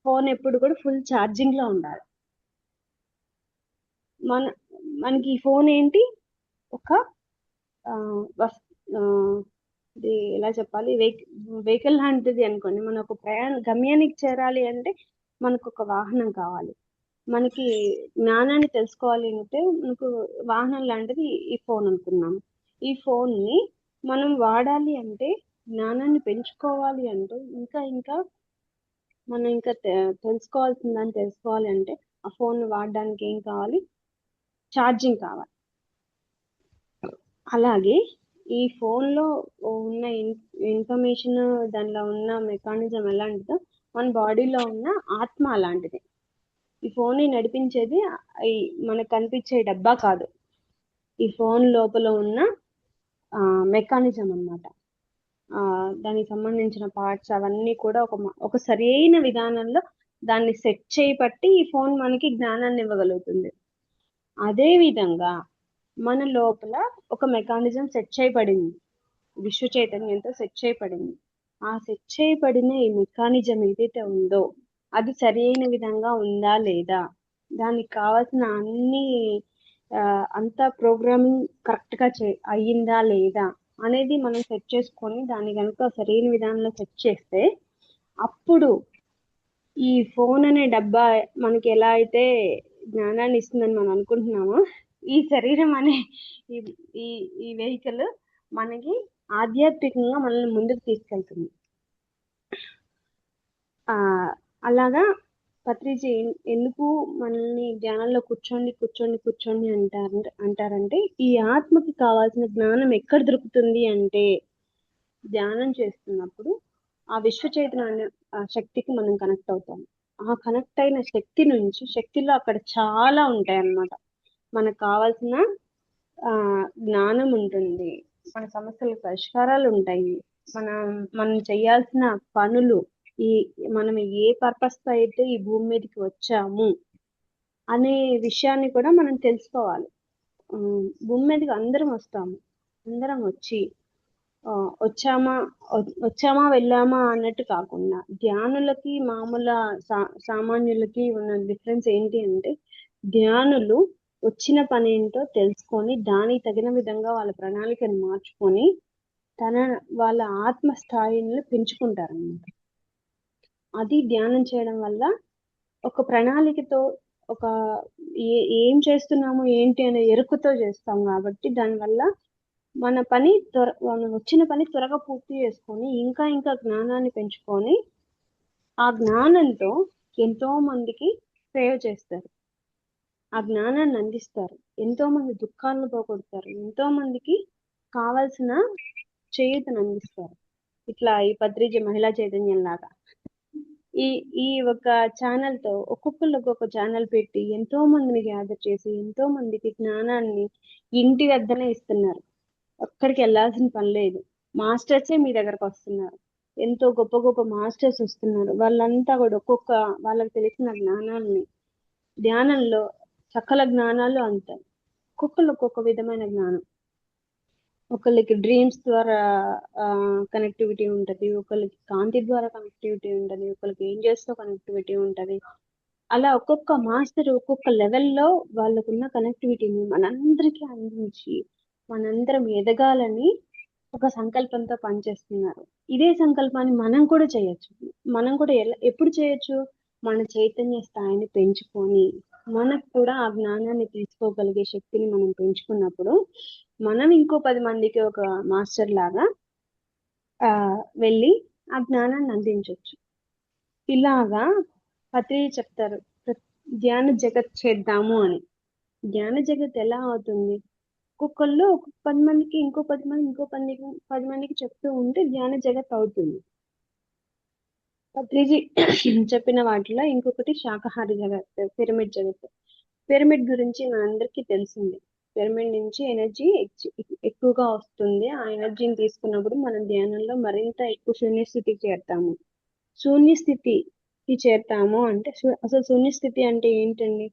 ఫోన్ ఎప్పుడు కూడా ఫుల్ ఛార్జింగ్ లో ఉండాలి. మనకి ఈ ఫోన్ ఏంటి? ఒక ఇది ఎలా చెప్పాలి, వెహికల్ లాంటిది అనుకోండి. మనం ఒక గమ్యానికి చేరాలి అంటే మనకు ఒక వాహనం కావాలి. మనకి జ్ఞానాన్ని తెలుసుకోవాలి అంటే మనకు వాహనం లాంటిది ఈ ఫోన్ అనుకున్నాం. ఈ ఫోన్ ని మనం వాడాలి అంటే, జ్ఞానాన్ని పెంచుకోవాలి అంటే, ఇంకా మనం ఇంకా తెలుసుకోవాల్సిందని తెలుసుకోవాలి అంటే ఆ ఫోన్ వాడడానికి ఏం కావాలి? ఛార్జింగ్ కావాలి. అలాగే ఈ ఫోన్ లో ఉన్న ఇన్ఫర్మేషన్, దానిలో ఉన్న మెకానిజం ఎలాంటిదో మన బాడీలో ఉన్న ఆత్మ అలాంటిది. ఈ ఫోన్ ని నడిపించేది మనకు కనిపించే డబ్బా కాదు, ఈ ఫోన్ లోపల ఉన్న మెకానిజం అన్నమాట. దానికి సంబంధించిన పార్ట్స్ అవన్నీ కూడా ఒక సరైన విధానంలో దాన్ని సెట్ చేయబట్టి ఈ ఫోన్ మనకి జ్ఞానాన్ని ఇవ్వగలుగుతుంది. అదే విధంగా మన లోపల ఒక మెకానిజం సెట్ చేయబడింది, విశ్వ చైతన్యంతో సెట్ చేయబడింది. ఆ సెట్ చేయబడిన ఈ మెకానిజం ఏదైతే ఉందో అది సరైన విధంగా ఉందా లేదా, దానికి కావాల్సిన అంతా ప్రోగ్రామింగ్ కరెక్ట్ గా అయ్యిందా లేదా అనేది మనం సెట్ చేసుకొని దాన్ని కనుక సరైన విధానంలో సెట్ చేస్తే అప్పుడు ఈ ఫోన్ అనే డబ్బా మనకి ఎలా అయితే జ్ఞానాన్ని ఇస్తుందని మనం అనుకుంటున్నామో, ఈ శరీరం అనే ఈ వెహికల్ మనకి ఆధ్యాత్మికంగా మనల్ని ముందుకు తీసుకెళ్తుంది. అలాగా పత్రిజీ ఎందుకు మనల్ని ధ్యానంలో కూర్చోండి అంటారంటే, ఈ ఆత్మకి కావాల్సిన జ్ఞానం ఎక్కడ దొరుకుతుంది అంటే, ధ్యానం చేస్తున్నప్పుడు ఆ విశ్వ చైతన్య శక్తికి మనం కనెక్ట్ అవుతాం. ఆ కనెక్ట్ అయిన శక్తి నుంచి, శక్తిలో అక్కడ చాలా ఉంటాయి అన్నమాట. మనకు కావాల్సిన జ్ఞానం ఉంటుంది, మన సమస్యల పరిష్కారాలు ఉంటాయి. మనం చేయాల్సిన పనులు, ఈ మనం ఏ పర్పస్ తో అయితే ఈ భూమి మీదకి వచ్చాము అనే విషయాన్ని కూడా మనం తెలుసుకోవాలి. భూమి మీదకి అందరం వస్తాము. అందరం వచ్చి వచ్చామా వెళ్ళామా అన్నట్టు కాకుండా, ధ్యానులకి మామూలు సామాన్యులకి ఉన్న డిఫరెన్స్ ఏంటి అంటే, ధ్యానులు వచ్చిన పని ఏంటో తెలుసుకొని దానికి తగిన విధంగా వాళ్ళ ప్రణాళికను మార్చుకొని వాళ్ళ ఆత్మ స్థాయిని పెంచుకుంటారు అన్నమాట. అది ధ్యానం చేయడం వల్ల ఒక ప్రణాళికతో ఒక ఏం చేస్తున్నాము ఏంటి అనే ఎరుకతో చేస్తాం కాబట్టి దానివల్ల మనం వచ్చిన పని త్వరగా పూర్తి చేసుకొని ఇంకా జ్ఞానాన్ని పెంచుకొని ఆ జ్ఞానంతో ఎంతో మందికి సేవ చేస్తారు. ఆ జ్ఞానాన్ని అందిస్తారు. ఎంతో మంది దుఃఖాలను పోగొడతారు. ఎంతో మందికి కావాల్సిన చేయూతను అందిస్తారు. ఇట్లా ఈ పత్రిజీ మహిళా చైతన్యం లాగా ఈ ఒక ఛానల్ తో ఒక్కొక్కళ్ళు ఒక్కొక్క ఛానల్ పెట్టి ఎంతో మందిని గ్యాదర్ చేసి ఎంతో మందికి జ్ఞానాన్ని ఇంటి వద్దనే ఇస్తున్నారు. అక్కడికి వెళ్ళాల్సిన పని లేదు. మాస్టర్సే మీ దగ్గరకు వస్తున్నారు. ఎంతో గొప్ప గొప్ప మాస్టర్స్ వస్తున్నారు. వాళ్ళంతా కూడా ఒక్కొక్క వాళ్ళకి తెలిసిన జ్ఞానాన్ని, ధ్యానంలో సకల జ్ఞానాలు అంటారు. ఒక్కొక్కళ్ళు ఒక్కొక్క విధమైన జ్ఞానం. ఒకళ్ళకి డ్రీమ్స్ ద్వారా కనెక్టివిటీ ఉంటది, ఒకళ్ళకి కాంతి ద్వారా కనెక్టివిటీ ఉంటది, ఒకళ్ళకి ఏంజల్స్ తో కనెక్టివిటీ ఉంటది. అలా ఒక్కొక్క మాస్టర్ ఒక్కొక్క లెవెల్లో వాళ్ళకున్న కనెక్టివిటీని మనందరికీ అందించి మనందరం ఎదగాలని ఒక సంకల్పంతో పనిచేస్తున్నారు. ఇదే సంకల్పాన్ని మనం కూడా చేయొచ్చు. మనం కూడా ఎప్పుడు చేయొచ్చు? మన చైతన్య స్థాయిని పెంచుకొని మనకు కూడా ఆ జ్ఞానాన్ని తీసుకోగలిగే శక్తిని మనం పెంచుకున్నప్పుడు మనం ఇంకో 10 మందికి ఒక మాస్టర్ లాగా వెళ్ళి ఆ జ్ఞానాన్ని అందించవచ్చు. ఇలాగా పత్రిజీ చెప్తారు, ధ్యాన జగత్ చేద్దాము అని. ధ్యాన జగత్ ఎలా అవుతుంది? ఒక్కొక్కళ్ళు 10 మందికి, ఇంకో 10 మంది, ఇంకో 10 మందికి చెప్తూ ఉంటే ధ్యాన జగత్ అవుతుంది. పత్రిజీ చెప్పిన వాటిలో ఇంకొకటి శాకాహార జగత్, పిరమిడ్ జగత్. పిరమిడ్ గురించి మనందరికీ తెలిసిందే. పిరమిడ్ నుంచి ఎనర్జీ ఎక్కువగా వస్తుంది. ఆ ఎనర్జీని తీసుకున్నప్పుడు మనం ధ్యానంలో మరింత ఎక్కువ శూన్యస్థితికి చేరుతాము. శూన్యస్థితికి చేరుతాము అంటే అసలు శూన్యస్థితి అంటే ఏంటండి?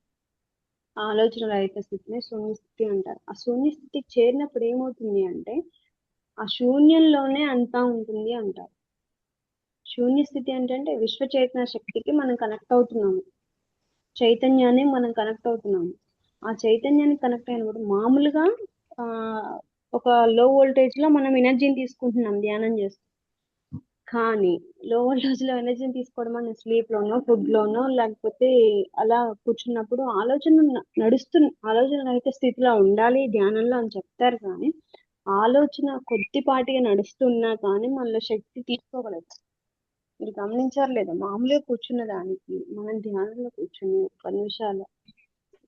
ఆలోచన రహిత స్థితిని శూన్యస్థితి అంటారు. ఆ శూన్యస్థితికి చేరినప్పుడు ఏమవుతుంది అంటే ఆ శూన్యంలోనే అంతా ఉంటుంది అంటారు. శూన్యస్థితి అంటే విశ్వ చైతన్య శక్తికి మనం కనెక్ట్ అవుతున్నాము. చైతన్యాన్ని మనం కనెక్ట్ అవుతున్నాము. ఆ చైతన్యానికి కనెక్ట్ అయినప్పుడు మామూలుగా ఒక లో వోల్టేజ్ లో మనం ఎనర్జీని తీసుకుంటున్నాం ధ్యానం చేస్తాం. కానీ లో వోల్టేజ్ లో ఎనర్జీని తీసుకోవడం మన స్లీప్ లోనో, ఫుడ్ లోనో, లేకపోతే అలా కూర్చున్నప్పుడు ఆలోచన రహిత స్థితిలో ఉండాలి ధ్యానంలో అని చెప్తారు. కానీ ఆలోచన కొద్దిపాటిగా నడుస్తున్నా కానీ మనలో శక్తి తీసుకోగలదు. మీరు గమనించారు లేదా? మామూలుగా కూర్చున్న దానికి మనం ధ్యానంలో కూర్చుని 10 నిమిషాలు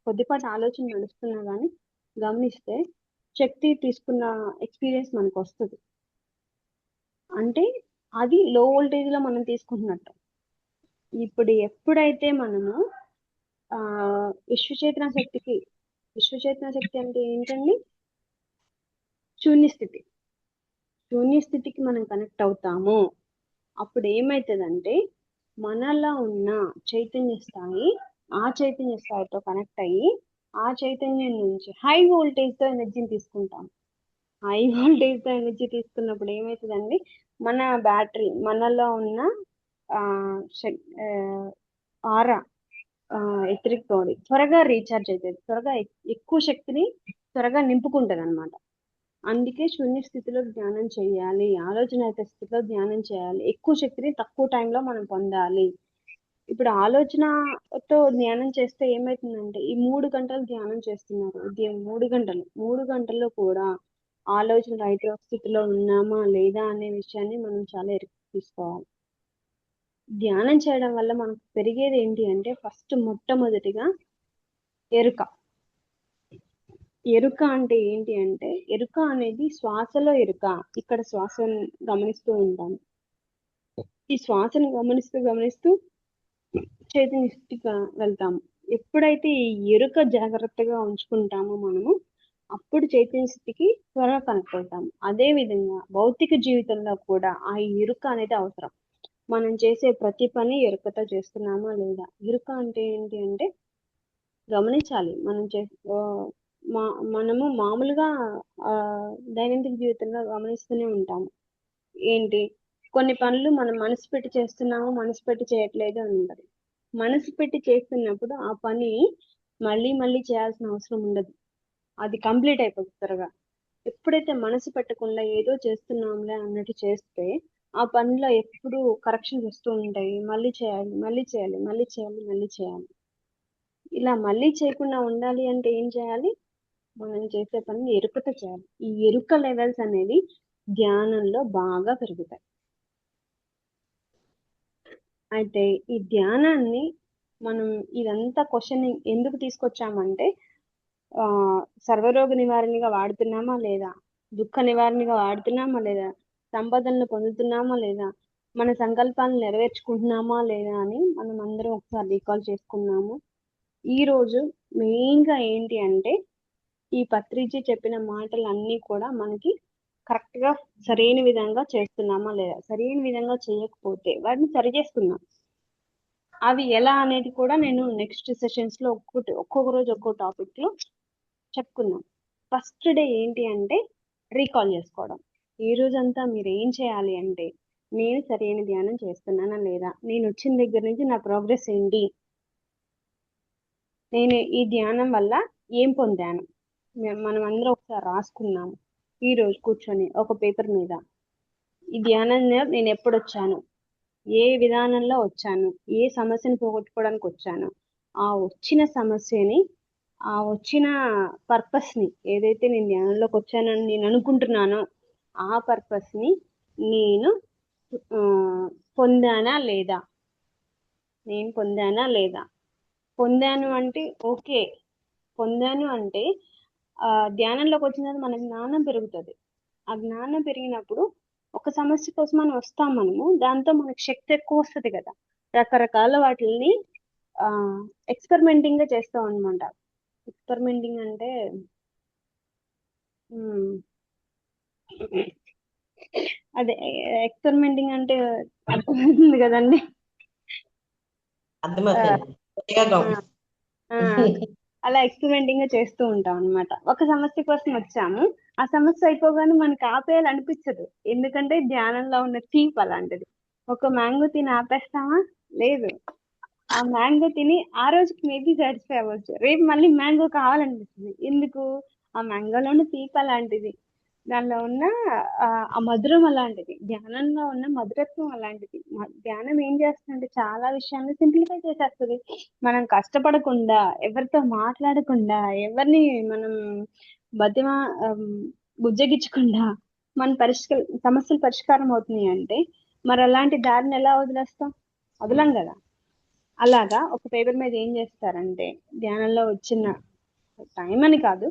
కొద్దిపాటి ఆలోచన నడుస్తున్నా కానీ గమనిస్తే శక్తి తీసుకున్న ఎక్స్పీరియన్స్ మనకు వస్తుంది. అంటే అది లో వోల్టేజ్ లో మనం తీసుకుంటున్నట్టు. ఇప్పుడు ఎప్పుడైతే మనము విశ్వచేతన శక్తి అంటే ఏంటండి? శూన్యస్థితికి మనం కనెక్ట్ అవుతాము. అప్పుడు ఏమవుతుందంటే మనలో ఉన్న చైతన్య స్థాయి ఆ చైతన్య స్థాయితో కనెక్ట్ అయ్యి ఆ చైతన్యం నుంచి హై వోల్టేజ్ తో ఎనర్జీని తీసుకుంటాం. హై వోల్టేజ్ తో ఎనర్జీ తీసుకున్నప్పుడు ఏమవుతుందండి? మన బ్యాటరీ, మనలో ఉన్న ఆరా, ఎలక్ట్రిక్ బాడీ త్వరగా రీఛార్జ్ అవుతుంది. త్వరగా ఎక్కువ శక్తిని త్వరగా నింపుకుంటది అనమాట. అందుకే శూన్య స్థితిలో ధ్యానం చేయాలి, ఆలోచన స్థితిలో ధ్యానం చేయాలి. ఎక్కువ శక్తిని తక్కువ టైంలో మనం పొందాలి. ఇప్పుడు ఆలోచనతో ధ్యానం చేస్తే ఏమవుతుందంటే ఈ 3 గంటలు ధ్యానం చేస్తున్నారు, ఉదయం 3 గంటల్లో కూడా ఆలోచన రహిత స్థితిలో ఉన్నామా లేదా అనే విషయాన్ని మనం చాలా తీసుకోవాలి. ధ్యానం చేయడం వల్ల మనకు పెరిగేది ఏంటి అంటే ఫస్ట్ మొట్టమొదటిగా ఎరుక అంటే ఏంటి అంటే ఎరుక అనేది శ్వాసలో ఎరుక. ఇక్కడ శ్వాసను గమనిస్తూ ఉంటాము. ఈ శ్వాసను గమనిస్తూ చైతన్య స్థితికి వెళ్తాము. ఎప్పుడైతే ఈ ఎరుక జాగ్రత్తగా ఉంచుకుంటామో మనము అప్పుడు చైతన్య స్థితికి త్వరగా కనెక్ట్ అవుతాం. అదే విధంగా భౌతిక జీవితంలో కూడా ఆ ఎరుక అనేది అవసరం. మనం చేసే ప్రతి పని ఎరుకతో చేస్తున్నామా లేదా? ఎరుక అంటే ఏంటి అంటే గమనించాలి. మనము మామూలుగా ఆ, దైనందిన జీవితంలో గమనిస్తూనే ఉంటాము. ఏంటి, కొన్ని పనులు మనం మనసు పెట్టి చేస్తున్నాము, మనసు పెట్టి చేయట్లేదు అని ఉండదు. మనసు పెట్టి చేస్తున్నప్పుడు ఆ పని మళ్ళీ మళ్ళీ చేయాల్సిన అవసరం ఉండదు, అది కంప్లీట్ అయిపోతుంది త్వరగా. ఎప్పుడైతే మనసు పెట్టకుండా ఏదో చేస్తున్నాంలే అన్నట్టు చేస్తే ఆ పనిలో ఎప్పుడు కరెక్షన్స్ వస్తూ ఉంటాయి. మళ్ళీ చేయాలి, మళ్ళీ చేయాలి, మళ్ళీ చేయాలి, మళ్ళీ చేయాలి. ఇలా మళ్ళీ చేయకుండా ఉండాలి అంటే ఏం చేయాలి? మనం చేసే పని ఎరుకతో చేయాలి. ఈ ఎరుక లెవెల్స్ అనేది ధ్యానంలో బాగా పెరుగుతాయి. అయితే ఈ ధ్యానాన్ని మనం ఇదంతా క్వశ్చన్ ఎందుకు తీసుకొచ్చామంటే ఆ సర్వరోగ నివారణగా వాడుతున్నామా లేదా, దుఃఖ నివారణగా వాడుతున్నామా లేదా, సంపదలను పొందుతున్నామా లేదా, మన సంకల్పాలను నెరవేర్చుకుంటున్నామా లేదా అని మనం అందరం ఒకసారి రీకాల్ చేసుకున్నాము. ఈ రోజు మెయిన్ గా ఏంటి అంటే ఈ పత్రిజీ చెప్పిన మాటలన్నీ కూడా మనకి కరెక్ట్ గా సరైన విధంగా చేస్తున్నామా లేదా, సరైన విధంగా చేయకపోతే వాటిని సరి చేసుకుందాం. అవి ఎలా అనేది కూడా నేను నెక్స్ట్ సెషన్స్ లో ఒక్కొక్క రోజు ఒక్కో టాపిక్ లో చెప్పుకుందాం. ఫస్ట్ డే ఏంటి అంటే రీకాల్ చేసుకోవడం. ఈ రోజంతా మీరు ఏం చేయాలి అంటే నేను సరైన ధ్యానం చేస్తున్నానా లేదా, నేను వచ్చిన దగ్గర నుంచి నా ప్రోగ్రెస్ ఏంటి, నేను ఈ ధ్యానం వల్ల ఏం పొందాను, మనం అందరం ఒకసారి రాసుకున్నాము. ఈ రోజు కూర్చొని ఒక పేపర్ మీద ఈ ధ్యానంలో నేను ఎప్పుడు వచ్చాను, ఏ విధానంలో వచ్చాను, ఏ సమస్యను పోగొట్టుకోవడానికి వచ్చాను, ఆ వచ్చిన సమస్యని, ఆ వచ్చిన పర్పస్ ని, ఏదైతే నేను ధ్యానంలోకి వచ్చానని నేను అనుకుంటున్నానో ఆ పర్పస్ ని నేను ఆ, పొందానా లేదా, నేను పొందానా లేదా. పొందాను అంటే ఓకే, పొందాను అంటే ధ్యానంలోకి వచ్చిన తర్వాత మన జ్ఞానం పెరుగుతుంది. ఆ జ్ఞానం పెరిగినప్పుడు ఒక సమస్య కోసం మనం వస్తాం, మనము దాంతో మనకు శక్తి ఎక్కువ వస్తుంది కదా. రకరకాల వాటిని ఎక్స్పెరిమెంటింగ్ గా చేస్తాం అనమాట. ఎక్స్పెరిమెంటింగ్ అంటే ఉమ్, అదే ఎక్స్పెరిమెంటింగ్ అంటే అర్థమవుతుంది కదండి. ఆ, అర్థమవుతుంది. ప్రయోగం. ఆ, అలా ఎక్స్పెరిమెంటింగ్ గా చేస్తూ ఉంటాం అన్నమాట. ఒక సమస్య కోసం వచ్చాము, ఆ సమస్య అయిపోగానే మనకి ఆపేయాలి అనిపించదు, ఎందుకంటే ధ్యానంలో ఉన్న తీప్ అలాంటిది. ఒక మ్యాంగో తిని ఆపేస్తామా? లేదు. ఆ మ్యాంగో తిని ఆ రోజుకి మేబీ సాటిస్ఫై అవ్వచ్చు, రేపు మళ్ళీ మ్యాంగో కావాలనిపిస్తుంది. ఎందుకు? ఆ మ్యాంగోలో ఉన్న తీపి అలాంటిది, దానిలో ఉన్న ఆ మధురం అలాంటిది, ధ్యానంలో ఉన్న మధురత్వం అలాంటిది. ధ్యానం ఏం చేస్తుందంటే చాలా విషయాన్ని సింప్లిఫై చేసేస్తుంది. మనం కష్టపడకుండా, ఎవరితో మాట్లాడకుండా, ఎవరిని మనం బతిమా ఆమ్, బుజ్జగించకుండా మన సమస్యలు పరిష్కారం అవుతున్నాయి అంటే మరి అలాంటి దారిని ఎలా వదిలేస్తాం? వదలం కదా. అలాగా ఒక పేపర్ మీద ఏం చేస్తారంటే ధ్యానంలో వచ్చిన టైం అని కాదు,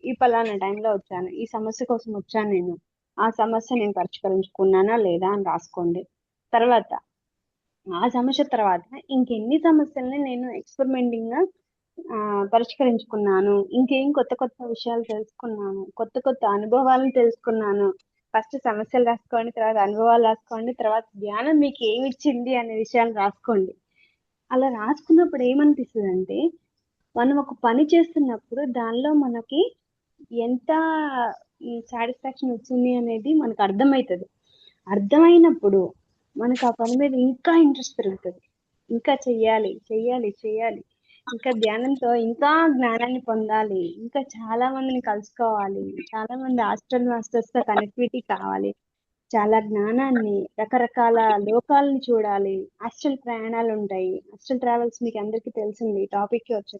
ఈ పలానా టైంలో వచ్చాను, ఈ సమస్య కోసం వచ్చాను, నేను ఆ సమస్య నేను పరిష్కరించుకున్నానా లేదా అని రాసుకోండి. తర్వాత ఆ సమస్య తర్వాత ఇంకెన్ని సమస్యల్ని నేను ఎక్స్పెరిమెంటింగ్ గా పరిష్కరించుకున్నాను, ఇంకేం కొత్త కొత్త విషయాలు తెలుసుకున్నాను, కొత్త కొత్త అనుభవాలను తెలుసుకున్నాను. ఫస్ట్ సమస్యలు రాసుకోండి, తర్వాత అనుభవాలు రాసుకోండి, తర్వాత ధ్యానం మీకు ఏమి ఇచ్చింది అనే విషయాలు రాసుకోండి. అలా రాసుకున్నప్పుడు ఏమనిపిస్తుంది అంటే మనం ఒక పని చేస్తున్నప్పుడు దానిలో మనకి ఎంత సాటిస్ఫాక్షన్ వచ్చింది అనేది మనకు అర్థమవుతుంది. అర్థమైనప్పుడు మనకు ఆ పని మీద ఇంకా ఇంట్రెస్ట్ పెరుగుతుంది. ఇంకా చెయ్యాలి చెయ్యాలి చెయ్యాలి, ఇంకా ధ్యానంతో ఇంకా జ్ఞానాన్ని పొందాలి, ఇంకా చాలా మందిని కలుసుకోవాలి, చాలా మంది హాస్టల్ మాస్టర్స్ తో కనెక్టివిటీ కావాలి, చాలా జ్ఞానాన్ని, రకరకాల లోకాలను చూడాలి. హాస్టల్ ప్రయాణాలు ఉంటాయి. హాస్టల్ ట్రావెల్స్ మీకు అందరికీ తెలిసింది, టాపిక్ కి వచ్చి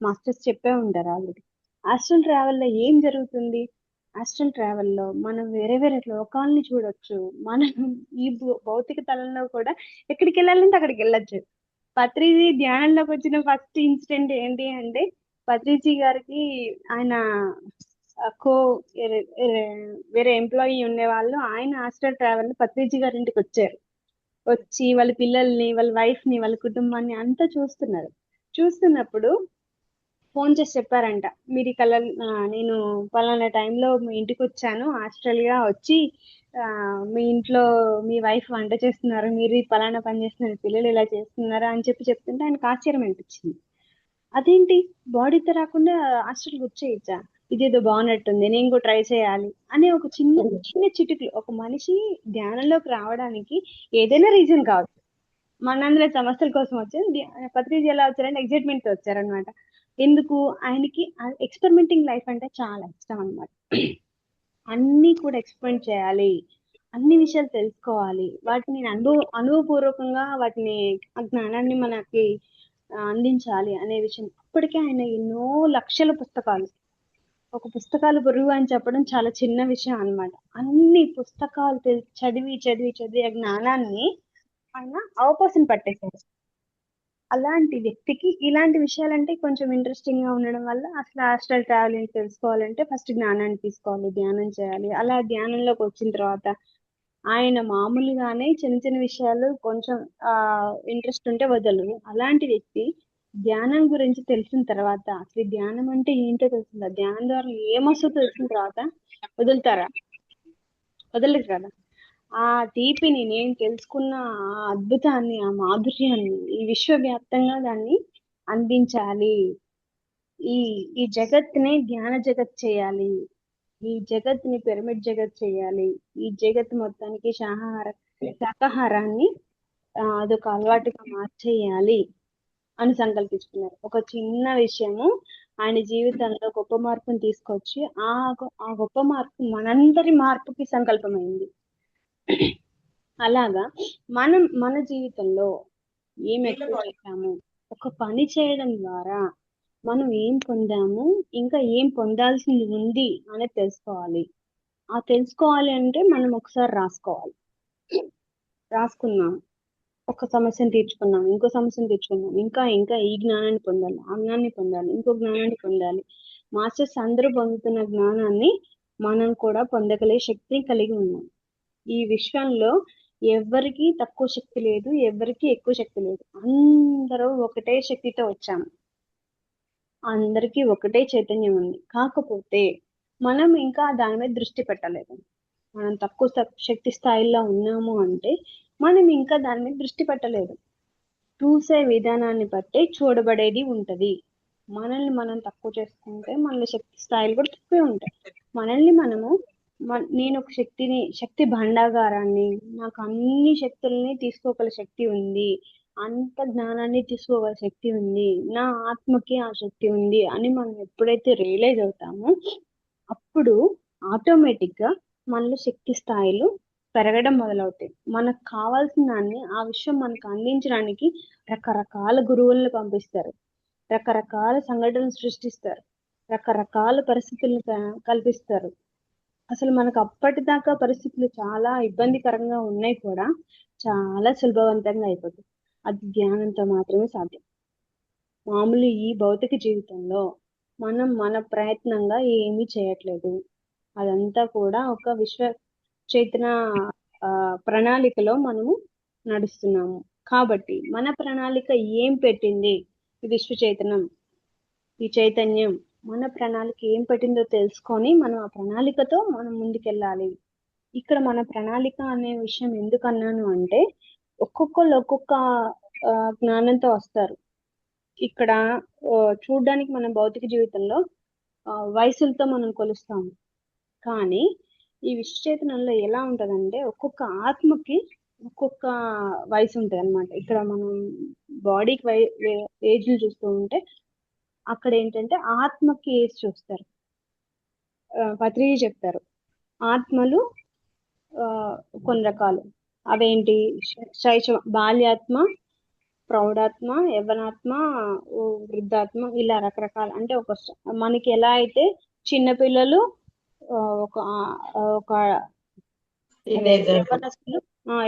మాస్టర్స్ చెప్పే ఉంటారు ఆల్రెడీ. హాస్టల్ ట్రావెల్లో ఏం జరుగుతుంది? హాస్టల్ ట్రావెల్లో మనం వేరే వేరే లోకాలని చూడొచ్చు. మనం ఈ భౌతిక తలంలో కూడా ఎక్కడికి వెళ్ళాలంటే అక్కడికి వెళ్ళొచ్చు. పత్రిజీ ధ్యానంలోకి వచ్చిన ఫస్ట్ ఇన్సిడెంట్ ఏంటి అంటే పత్రిజీ గారికి ఆయన కో వేరే ఎంప్లాయీ ఉండేవాళ్ళు, ఆయన హాస్టల్ ట్రావెల్ పత్రిజీ గారి ఇంటికి వచ్చారు. వచ్చి వాళ్ళ పిల్లల్ని, వాళ్ళ వైఫ్ ని, వాళ్ళ కుటుంబాన్ని అంతా చూస్తున్నారు. చూస్తున్నప్పుడు ఫోన్ చేసి చెప్పారంట, మీరు ఈ కలర్ నేను పలానా టైంలో మీ ఇంటికి వచ్చాను, ఆస్ట్రేలియా వచ్చి మీ ఇంట్లో మీ వైఫ్ వంట చేస్తున్నారు, మీరు ఈ పలానా పని చేస్తున్నారు, పిల్లలు ఇలా చేస్తున్నారు అని చెప్తుంటే ఆయనకు ఆశ్చర్యం అనిపించింది. అదేంటి బాడీతో రాకుండా హాస్టల్కి వచ్చేయచ్చా, ఇదేదో బాగున్నట్టుంది, నేను కూడా ట్రై చేయాలి అనే ఒక చిన్న చిన్న చిటికలు. ఒక మనిషి ధ్యానంలోకి రావడానికి ఏదైనా రీజన్ కావచ్చు. మనందరి సమస్యల కోసం వచ్చి పత్రిజీ ఎలా వచ్చారంటే ఎగ్జైట్మెంట్ తో వచ్చారనమాట. ఎందుకు, ఆయనకి ఎక్స్పెరిమెంటింగ్ లైఫ్ అంటే చాలా ఇష్టం అనమాట. అన్ని కూడా ఎక్స్పెరిమెంట్ చేయాలి, అన్ని విషయాలు తెలుసుకోవాలి, వాటిని అనుభవపూర్వకంగా వాటిని ఆ జ్ఞానాన్ని మనకి అందించాలి అనే విషయం. ఇప్పటికే ఆయన ఎన్నో లక్షల పుస్తకాలు, ఒక పుస్తకాలు బరువు అని చెప్పడం చాలా చిన్న విషయం అన్నమాట. అన్ని పుస్తకాలు చదివి చదివి చదివి ఆ జ్ఞానాన్ని ఆయన అవపోసన పట్టేశారు. అలాంటి వ్యక్తికి ఇలాంటి విషయాలంటే కొంచెం ఇంట్రెస్టింగ్ గా ఉండడం వల్ల అసలు హాస్టల్ ట్రావెలింగ్ తెలుసుకోవాలంటే ఫస్ట్ జ్ఞానాన్ని తీసుకోవాలి, ధ్యానం చేయాలి. అలా ధ్యానంలోకి వచ్చిన తర్వాత ఆయన మామూలుగానే చిన్న చిన్న విషయాలు కొంచెం ఇంట్రెస్ట్ ఉంటే వదలరు. అలాంటి వ్యక్తి ధ్యానం గురించి తెలిసిన తర్వాత, అసలు ధ్యానం అంటే ఏంటో తెలిసిందా, ధ్యానం ద్వారా ఏమొస్తుందో తెలిసిన తర్వాత వదులుతారా? వదలరు కదా. ఆ తీపిని, నేను తెలుసుకున్న ఆ అద్భుతాన్ని, ఆ మాధుర్యాన్ని ఈ విశ్వవ్యాప్తంగా దాన్ని అందించాలి. ఈ ఈ జగత్తుని ధ్యాన జగత్ చేయాలి, ఈ జగత్తుని పిరమిడ్ జగత్ చేయాలి, ఈ జగత్ మొత్తానికి శాకాహారాన్ని అదొక అలవాటుగా మార్చేయాలి అని సంకల్పించుకున్నారు. ఒక చిన్న విషయము ఆయన జీవితంలో గొప్ప మార్పుని తీసుకొచ్చి ఆ గొప్ప మార్పు మనందరి మార్పుకి సంకల్పమైంది. అలాగా మన జీవితంలో ఏం ఎక్కువ చేశాము, ఒక పని చేయడం ద్వారా మనం ఏం పొందాము, ఇంకా ఏం పొందాల్సింది ఉంది అనేది తెలుసుకోవాలి. ఆ తెలుసుకోవాలి అంటే మనం ఒకసారి రాసుకున్నాం, ఒక సమస్యను తీర్చుకున్నాం, ఇంకో సమస్యను తీర్చుకున్నాం, ఇంకా ఇంకా ఈ జ్ఞానాన్ని పొందాలి, ఆ జ్ఞానాన్ని పొందాలి, ఇంకో జ్ఞానాన్ని పొందాలి. మాస్టర్స్ అందరూ పొందుతున్న జ్ఞానాన్ని మనం కూడా పొందగలిగే శక్తిని కలిగి ఉన్నాం. ఈ విశ్వంలో ఎవరికి తక్కువ శక్తి లేదు, ఎవరికి ఎక్కువ శక్తి లేదు. అందరూ ఒకటే శక్తితో వచ్చాము, అందరికీ ఒకటే చైతన్యం ఉంది. కాకపోతే మనం ఇంకా దాని మీద దృష్టి పెట్టలేదు. మనం తక్కువ శక్తి స్థాయిలో ఉన్నాము అంటే మనం ఇంకా దాని మీద దృష్టి పెట్టలేదు. చూసే విధానాన్ని బట్టి చూడబడేది ఉంటది. మనల్ని మనం తక్కువ చేసుకుంటే మన శక్తి స్థాయిలు కూడా తక్కువే ఉంటాయి. మనల్ని మనము నేను ఒక శక్తి భండాగారాన్ని, నాకు అన్ని శక్తుల్ని తీసుకోగల శక్తి ఉంది, అంత జ్ఞానాన్ని తీసుకోగల శక్తి ఉంది, నా ఆత్మకి ఆ శక్తి ఉంది అని మనం ఎప్పుడైతే రియలైజ్ అవుతామో అప్పుడు ఆటోమేటిక్ గా మనలో శక్తి స్థాయిలు పెరగడం మొదలవుతాయి. మనకు కావాల్సిన దాన్ని ఆ విషయం మనకు అందించడానికి రకరకాల గురువులను పంపిస్తారు, రకరకాల సంఘటనలు సృష్టిస్తారు, రకరకాల పరిస్థితులను కల్పిస్తారు. అసలు మనకు అప్పటిదాకా పరిస్థితులు చాలా ఇబ్బందికరంగా ఉన్నాయి కూడా చాలా సులభవంతంగా అయిపోతుంది. అది ధ్యానంతో మాత్రమే సాధ్యం. మామూలు ఈ భౌతిక జీవితంలో మనం మన ప్రయత్నంగా ఏమీ చేయట్లేదు. అదంతా కూడా ఒక విశ్వ చైతన్య ప్రణాళికలో మనము నడుస్తున్నాము. కాబట్టి మన ప్రణాళిక ఏం పెట్టింది ఈ విశ్వ చైతన్యం, ఈ చైతన్యం మన ప్రణాళిక ఏం పెట్టిందో తెలుసుకొని మనం ఆ ప్రణాళికతో మనం ముందుకెళ్ళాలి. ఇక్కడ మన ప్రణాళిక అనే విషయం ఎందుకు అన్నాను అంటే, ఒక్కొక్కళ్ళు ఒక్కొక్క జ్ఞానంతో వస్తారు. ఇక్కడ చూడడానికి మన భౌతిక జీవితంలో వయసులతో మనం కొలుస్తాము. కానీ ఈ విశ్వచేతనంలో ఎలా ఉంటదంటే ఒక్కొక్క ఆత్మకి ఒక్కొక్క వయసు ఉంటుంది అనమాట. ఇక్కడ మనం బాడీకి ఏజ్లు చూస్తూ ఉంటే అక్కడ ఏంటంటే ఆత్మకి ఏజ్ చూస్తారు. పత్రిజీ చెప్తారు ఆత్మలు కొన్ని రకాలు. అవేంటి, బాల్యాత్మ, ప్రౌఢాత్మ, యవ్వనాత్మ, వృద్ధాత్మ, ఇలా రకరకాల. అంటే మనకి ఎలా అయితే చిన్నపిల్లలు, ఒక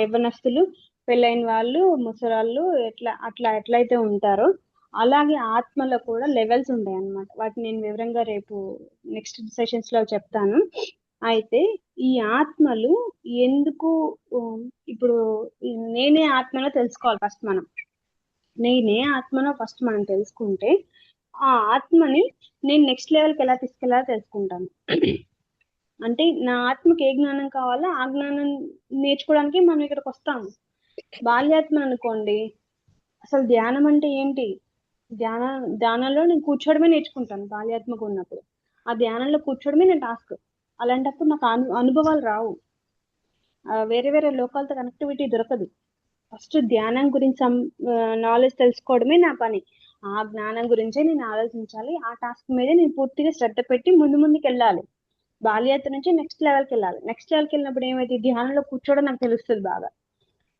యవ్వనస్తులు, పెళ్ళైన వాళ్ళు, ముసరాళ్ళు, ఎట్లయితే ఉంటారో అలాగే ఆత్మలో కూడా లెవెల్స్ ఉంటాయి అన్నమాట. వాటిని నేను వివరంగా రేపు నెక్స్ట్ సెషన్స్ లో చెప్తాను. అయితే ఈ ఆత్మలు ఎందుకు, ఇప్పుడు నేనే ఆత్మలో తెలుసుకోవాలి ఫస్ట్ మనం. నేనే ఆత్మలో ఫస్ట్ మనం తెలుసుకుంటే ఆ ఆత్మని నేను నెక్స్ట్ లెవెల్కి ఎలా తీసుకెళ్లాలో తెలుసుకుంటాను. అంటే నా ఆత్మకి ఏ జ్ఞానం కావాలో ఆ జ్ఞానం నేర్చుకోవడానికి మనం ఇక్కడికి వస్తాము. బాల్యాత్మ అనుకోండి, అసలు ధ్యానం అంటే ఏంటి? ధ్యానంలో నేను కూర్చోవడమే నేర్చుకుంటాను బాల్యాత్మకు ఉన్నప్పుడు. ఆ ధ్యానంలో కూర్చోవడమే నా టాస్క్. అలాంటప్పుడు నాకు అనుభవాలు రావు. వేరే వేరే లోకాలతో కనెక్టివిటీ దొరకదు. ఫస్ట్ ధ్యానం గురించి నాలెడ్జ్ తెలుసుకోవడమే నా పని. ఆ జ్ఞానం గురించే నేను ఆలోచించాలి. ఆ టాస్క్ మీదే నేను పూర్తిగా శ్రద్ధ పెట్టి ముందుకు వెళ్ళాలి. బాల్యత నుంచి నెక్స్ట్ లెవెల్కి వెళ్ళాలి. నెక్స్ట్ లెవెల్కి వెళ్ళినప్పుడు ఏమైతే ధ్యానంలో కూర్చోవడం నాకు తెలుస్తుంది బాగా.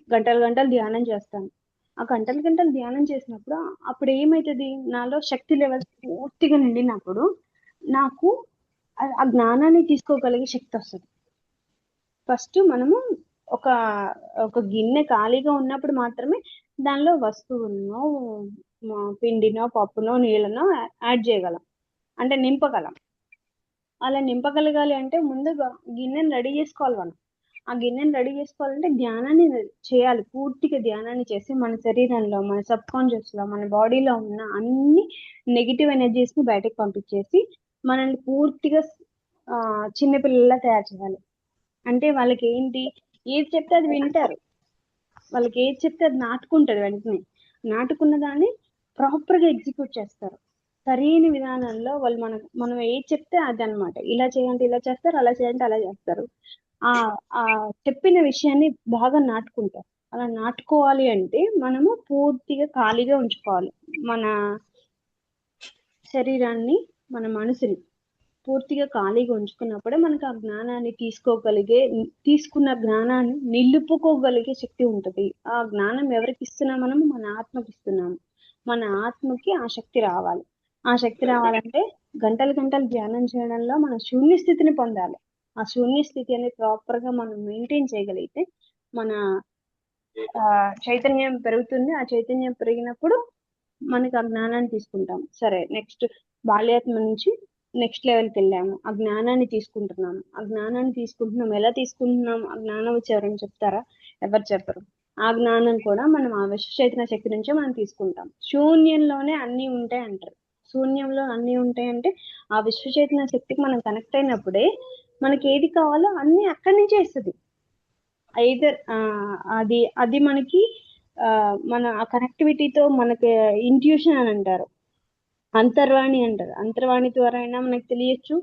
గంటలు గంటలు ధ్యానం చేస్తాను. ఆ గంటలు గంటలు ధ్యానం చేసినప్పుడు అప్పుడు ఏమవుతుంది, నాలో శక్తి లెవెల్స్ పూర్తిగా నిండినప్పుడు నాకు ఆ జ్ఞానాన్ని తీసుకోగలిగే శక్తి వస్తుంది. ఫస్ట్ మనము ఒక ఒక గిన్నె ఖాళీగా ఉన్నప్పుడు మాత్రమే దానిలో వస్తువులను, పిండినో పప్పునో నీళ్ళనో యాడ్ చేయగలం, అంటే నింపగలం. అలా నింపగలగాలి అంటే ముందుగా గిన్నెని రెడీ చేసుకోవాలి మనం. ఆ గిన్నెని రెడీ చేసుకోవాలంటే ధ్యానాన్ని చేయాలి. పూర్తిగా ధ్యానాన్ని చేసి మన శరీరంలో, మన సబ్ కాన్షియస్ లో, మన బాడీలో ఉన్న అన్ని నెగిటివ్ ఎనర్జీస్ ని బయటకు పంపించేసి మనల్ని పూర్తిగా చిన్నపిల్లల్లా తయారు చేయాలి. అంటే వాళ్ళకి ఏంటి, ఏది చెప్తే అది వింటారు. వాళ్ళకి ఏది చెప్తే అది నాటుకుంటారు. వెంటనే నాటుకున్న దాన్ని ప్రాపర్ గా ఎగ్జిక్యూట్ చేస్తారు. సరైన విధానంలో వాళ్ళు మనం ఏది చెప్తే అది అనమాట. ఇలా చేయండి ఇలా చేస్తారు, అలా చేయండి అలా చేస్తారు. ఆ ఆ చెప్పిన విషయాన్ని బాగా నాటుకుంటారు. అలా నాటుకోవాలి అంటే మనము పూర్తిగా ఖాళీగా ఉంచుకోవాలి మన శరీరాన్ని, మన మనసుని పూర్తిగా ఖాళీగా ఉంచుకున్నప్పుడే మనకు ఆ జ్ఞానాన్ని తీసుకున్న జ్ఞానాన్ని నిలుపుకోగలిగే శక్తి ఉంటుంది. ఆ జ్ఞానం ఎవరికి ఇస్తున్నాం? మనము మన ఆత్మకి ఇస్తున్నాము. మన ఆత్మకి ఆ శక్తి రావాలి. ఆ శక్తి రావాలంటే గంటలు గంటలు ధ్యానం చేయడంలో మన శూన్య స్థితిని పొందాలి. ఆ శూన్య స్థితి అనేది ప్రాపర్ గా మనం మెయింటైన్ చేయగలిగితే మన చైతన్యం పెరుగుతుంది. ఆ చైతన్యం పెరిగినప్పుడు మనకి ఆ జ్ఞానాన్ని తీసుకుంటాం. సరే, నెక్స్ట్ బాల్యాత్మ నుంచి నెక్స్ట్ లెవెల్కి వెళ్ళాము. ఆ జ్ఞానాన్ని తీసుకుంటున్నాము. ఆ జ్ఞానాన్ని తీసుకుంటున్నాం. ఎలా తీసుకుంటున్నాం? ఆ జ్ఞానం వచ్చి ఎవరైనా చెప్తారా? ఎవరు చెప్పరు. ఆ జ్ఞానం కూడా మనం ఆ విశ్వచైతన్య శక్తి నుంచే మనం తీసుకుంటాం. శూన్యంలోనే అన్నీ ఉంటాయి అంటారు. శూన్యంలో అన్నీ ఉంటాయంటే ఆ విశ్వచైతన్య శక్తికి మనం కనెక్ట్ అయినప్పుడే మనకి ఏది కావాలో అన్ని అక్కడి నుంచే ఇస్తుంది. ఐదర్ అది అది మనకి మన ఆ కనెక్టివిటీతో మనకి ఇంట్యూషన్ అని అంటారు, అంతర్వాణి అంటారు. అంతర్వాణి ద్వారా అయినా మనకు తెలియచ్చు.